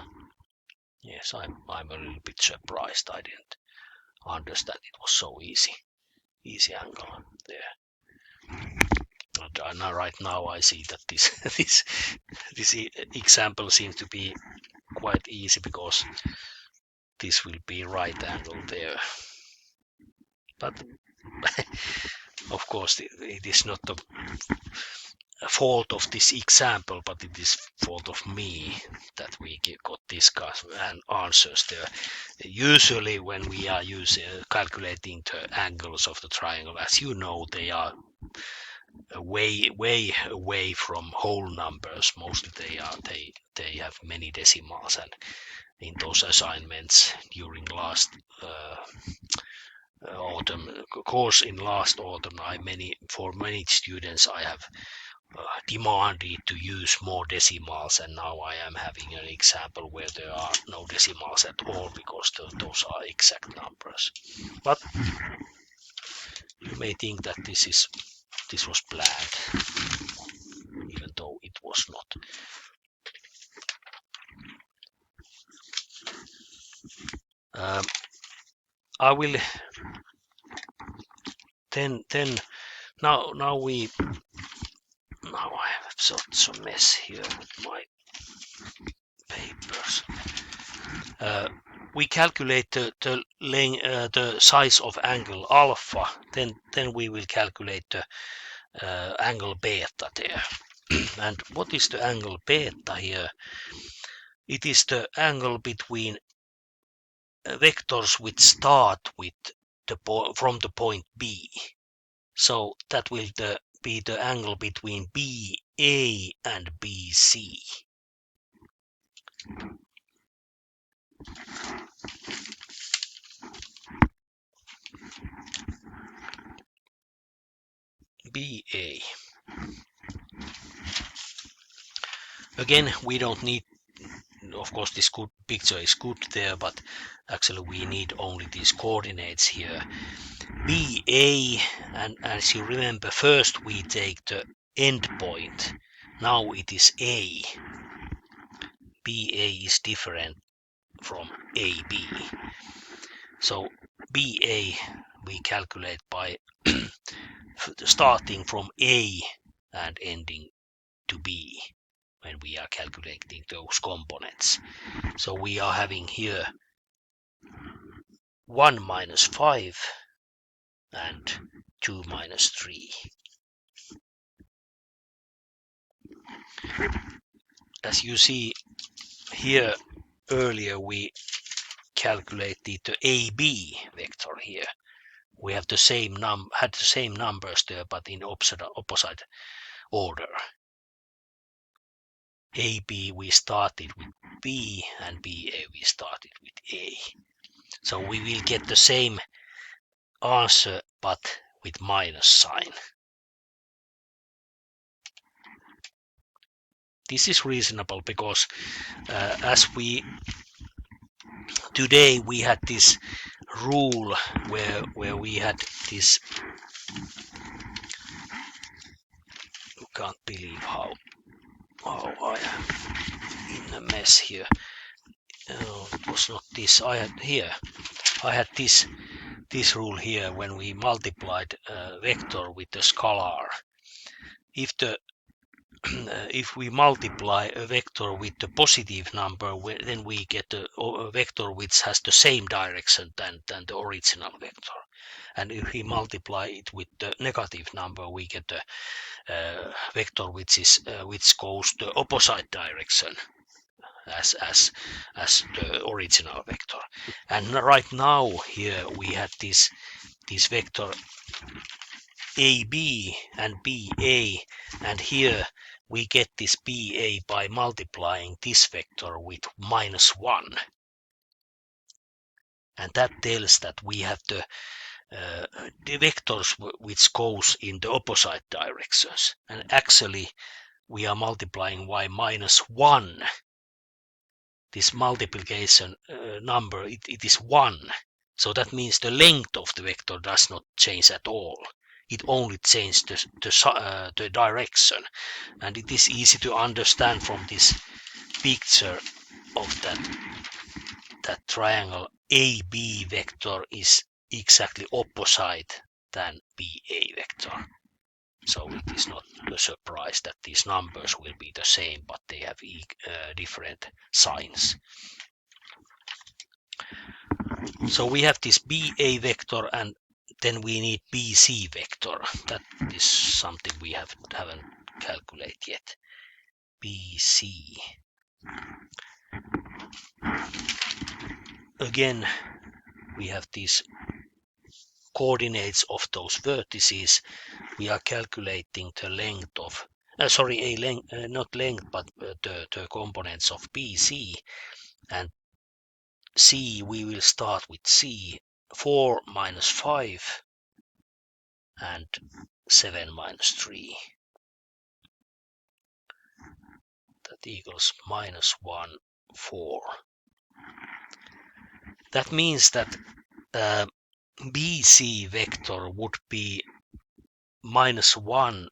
Yes, I'm a little bit surprised. I didn't understand it was so easy angle there. And right now I see that this example seems to be quite easy, because this will be right angle there. But Of course, it is not the fault of this example, but it is fault of me that we got these answers there. Usually when we are calculating the angles of the triangle, as you know, they are way away from whole numbers. Mostly they have many decimals, and in those assignments during last autumn course in last autumn, for many students I have demanded to use more decimals, and now I am having an example where there are no decimals at all because those are exact numbers. But you may think that this was planned, even though it was not. I will then now I have such a mess here with my papers. We calculate the size of angle alpha, then we will calculate the angle beta there. And what is the angle beta here? It is the angle between vectors which start with from the point B. So that will be the angle between BA and BC. BA. Again, we don't need, of course this good picture is good there, but actually we need only these coordinates here. BA, and as you remember, first we take the end point. Now it is A. BA is different from AB. So BA we calculate by starting from A and ending to B when we are calculating those components. So we are having here 1 minus 5 and 2 minus 3. As you see here, earlier we calculated the AB vector here. We have the same had the same numbers there, but in opposite order. AB we started with B, and BA we started with A. So we will get the same answer, but with minus sign. This is reasonable because as today we had this rule where we had this, you can't believe how I am in a mess here. It was not this. I had this rule here when we multiplied a vector with a scalar. If we multiply a vector with the positive number, then we get a vector which has the same direction than the original vector. And if we multiply it with the negative number, we get a vector which goes the opposite direction as the original vector. And right now here we had this vector AB and BA, and here we get this BA by multiplying this vector with -1. And that tells that we have the vectors which goes in the opposite directions. And actually we are multiplying by -1. This multiplication number, it is 1. So that means the length of the vector does not change at all. It only changes the direction. And it is easy to understand from this picture of that triangle. AB vector is exactly opposite than BA vector. So it is not a surprise that these numbers will be the same, but they have different signs. So we have this BA vector, and then we need BC vector. That is something we haven't calculated yet. BC. Again, we have these coordinates of those vertices. We are calculating the length of not length, but the components of BC. And C, we will start with C, 4 minus 5 and 7 minus 3. That equals minus 1, 4. That means that BC vector would be minus 1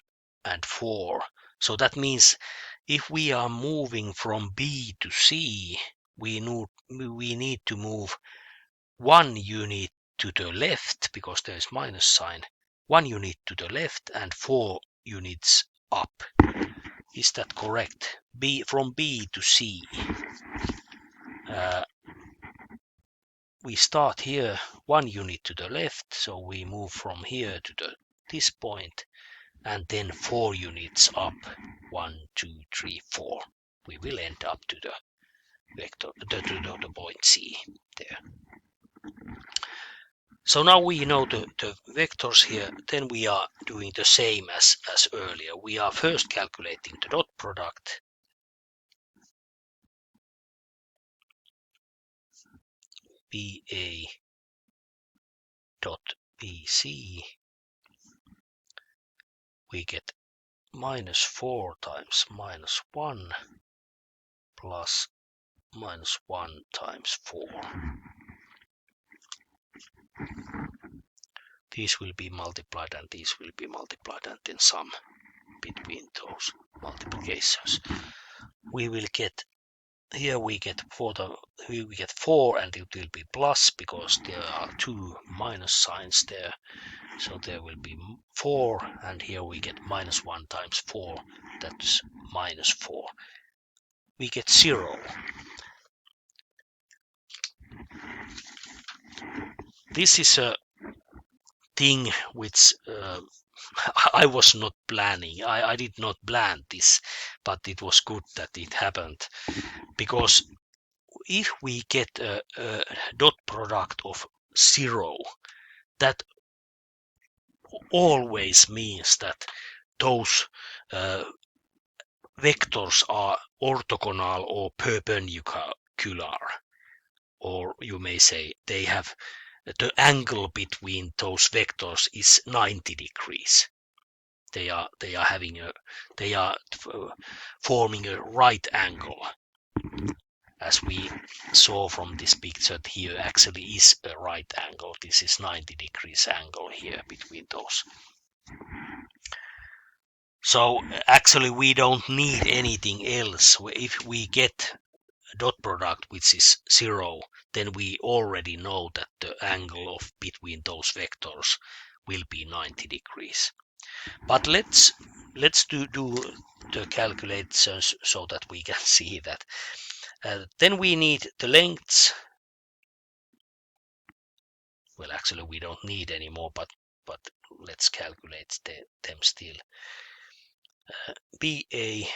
and 4. So that means if we are moving from B to C, we need to move 1 unit to the left, because there is minus sign, 1 unit to the left and 4 units up. Is that correct? From B to C. We start here 1 unit to the left, so we move from here to this point, and then 4 units up. 1, 2, 3, 4. We will end up to the vector, the point C there. So now we know the vectors here. Then we are doing the same as earlier. We are first calculating the dot product. BA dot BC. We get minus 4 times minus 1 plus minus 1 times 4. These will be multiplied and these will be multiplied, and then sum between those multiplications. We will get here we get 4 and it will be plus, because there are 2 minus signs there. So there will be 4, and here we get minus 1 times 4. That's minus 4. We get 0. This is a thing which I was not planning. I did not plan this, but it was good that it happened, because if we get a dot product of 0, that always means that those vectors are orthogonal or perpendicular, or you may say they have the angle between those vectors is 90 degrees. They are forming a right angle. As we saw from this picture, here actually is a right angle. This is 90 degrees angle here between those. So actually we don't need anything else. If we get a dot product which is 0, then we already know that the angle between those vectors will be 90 degrees. But let's do the calculations so that we can see that. Then we need the lengths. Well, actually we don't need anymore, but let's calculate them still. BA,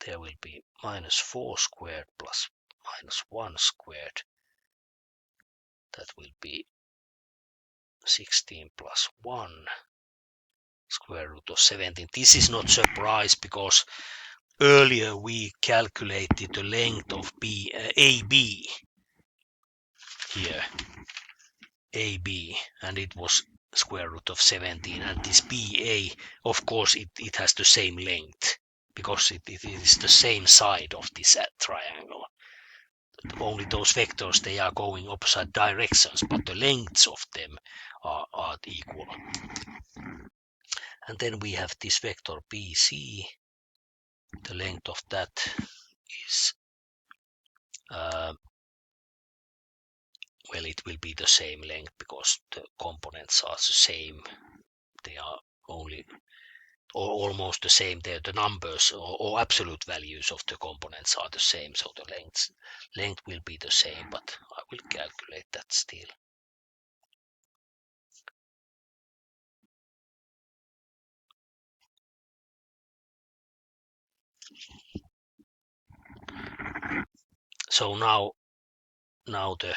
there will be minus 4 squared plus minus 1 squared. That will be 16 plus 1 square root of 17. This is not surprise, because earlier we calculated the length of AB here, AB, and it was square root of 17, and this BA, of course, it has the same length, because it is the same side of this triangle. Only those vectors, they are going opposite directions, but the lengths of them are equal. And then we have this vector BC. The length of that is well, it will be the same length, because the components are the same. They are only or almost the same there. The numbers or absolute values of the components are the same, so the length will be the same, but I will calculate that still. So now the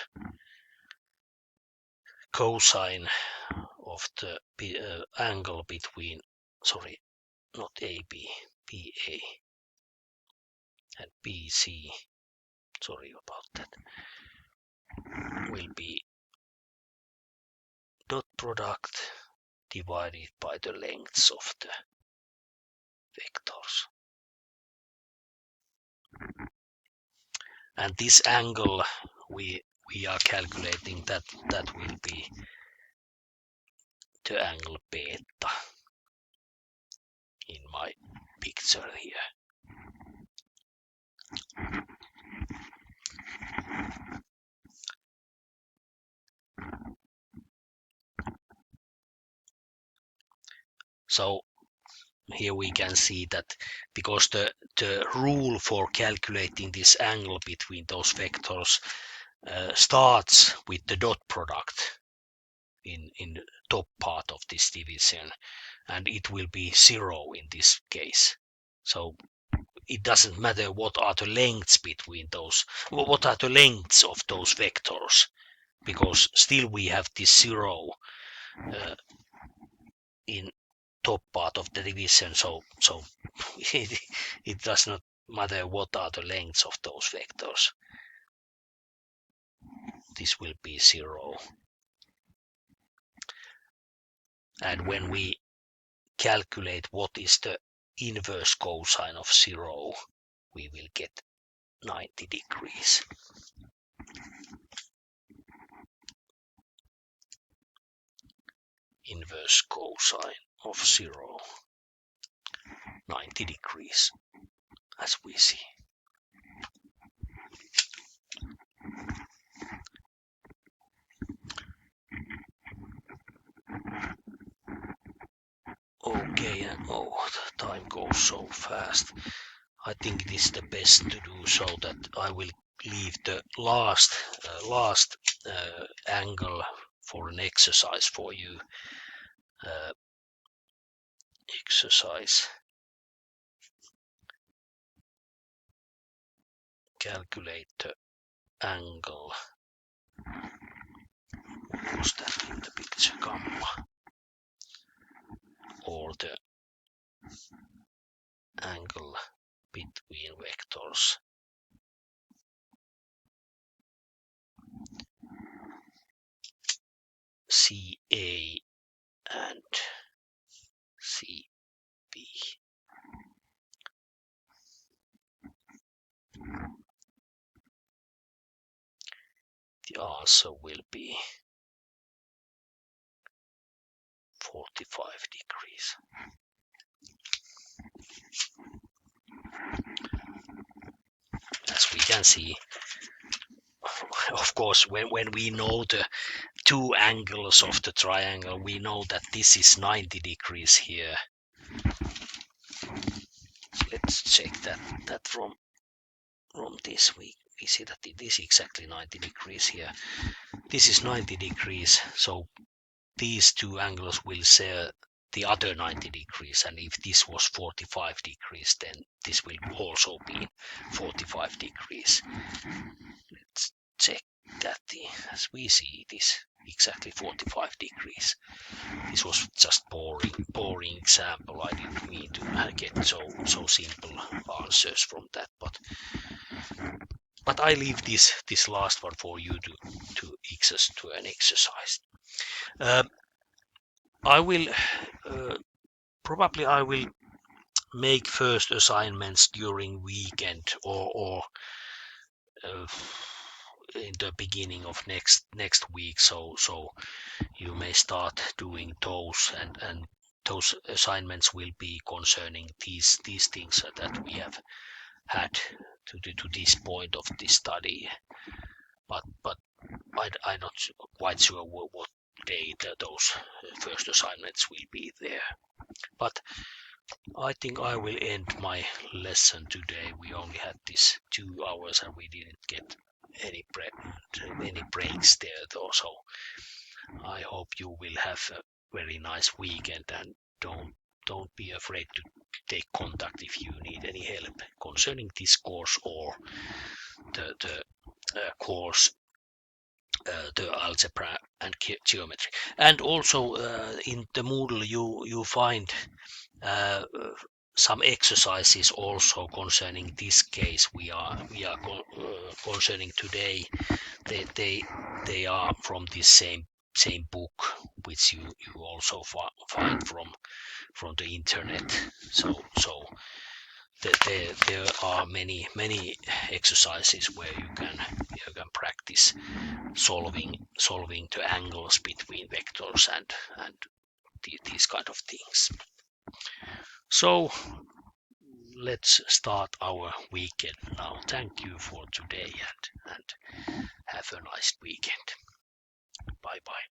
cosine of the angle between, sorry, not AB, BA and BC, sorry about that, will be dot product divided by the lengths of the vectors. And this angle we are calculating, that will be the angle beta in my picture here. So here we can see that because the rule for calculating this angle between those vectors starts with the dot product in the top part of this division, and it will be 0 in this case. So it doesn't matter what are the lengths between those, what are the lengths of those vectors, because still we have this 0 in top part of the division. So it does not matter what are the lengths of those vectors. This will be 0. And when we calculate what is the inverse cosine of 0, we will get 90 degrees. Inverse cosine of 0, 90 degrees, as we see. Okay, and the time goes so fast. I think it is the best to do so that I will leave the last angle for an exercise for you. Exercise. Calculate the angle. What was that in the picture? Gamma. Or the angle between vectors CA and CB. The answer will be 45 degrees. As we can see, of course, when we know the two angles of the triangle, we know that this is 90 degrees here. Let's check that from this. We see that it is exactly 90 degrees here. This is 90 degrees, so these two angles will share the other 90 degrees, and if this was 45 degrees, then this will also be 45 degrees. Let's check that. As we see, it is exactly 45 degrees. This was just boring example. I didn't mean to get so simple answers from that, but I leave this last one for you to an exercise. I will probably make first assignments during weekend or in the beginning of next week, so you may start doing those, and those assignments will be concerning these things that we have had to this point of this study, but I'm not quite sure what day those first assignments will be there. But I think I will end my lesson today. We only had this 2 hours and we didn't get any breaks there though, so I hope you will have a very nice weekend, and don't be afraid to take contact if you need any help concerning this course or the course, the algebra and geometry. And also in the Moodle you find some exercises also concerning this case we are concerning today. They are from this same book, which you also find from the internet. So there are many exercises where you can practice solving the angles between vectors and these kind of things. So let's start our weekend now. Thank you for today and have a nice weekend. Bye bye.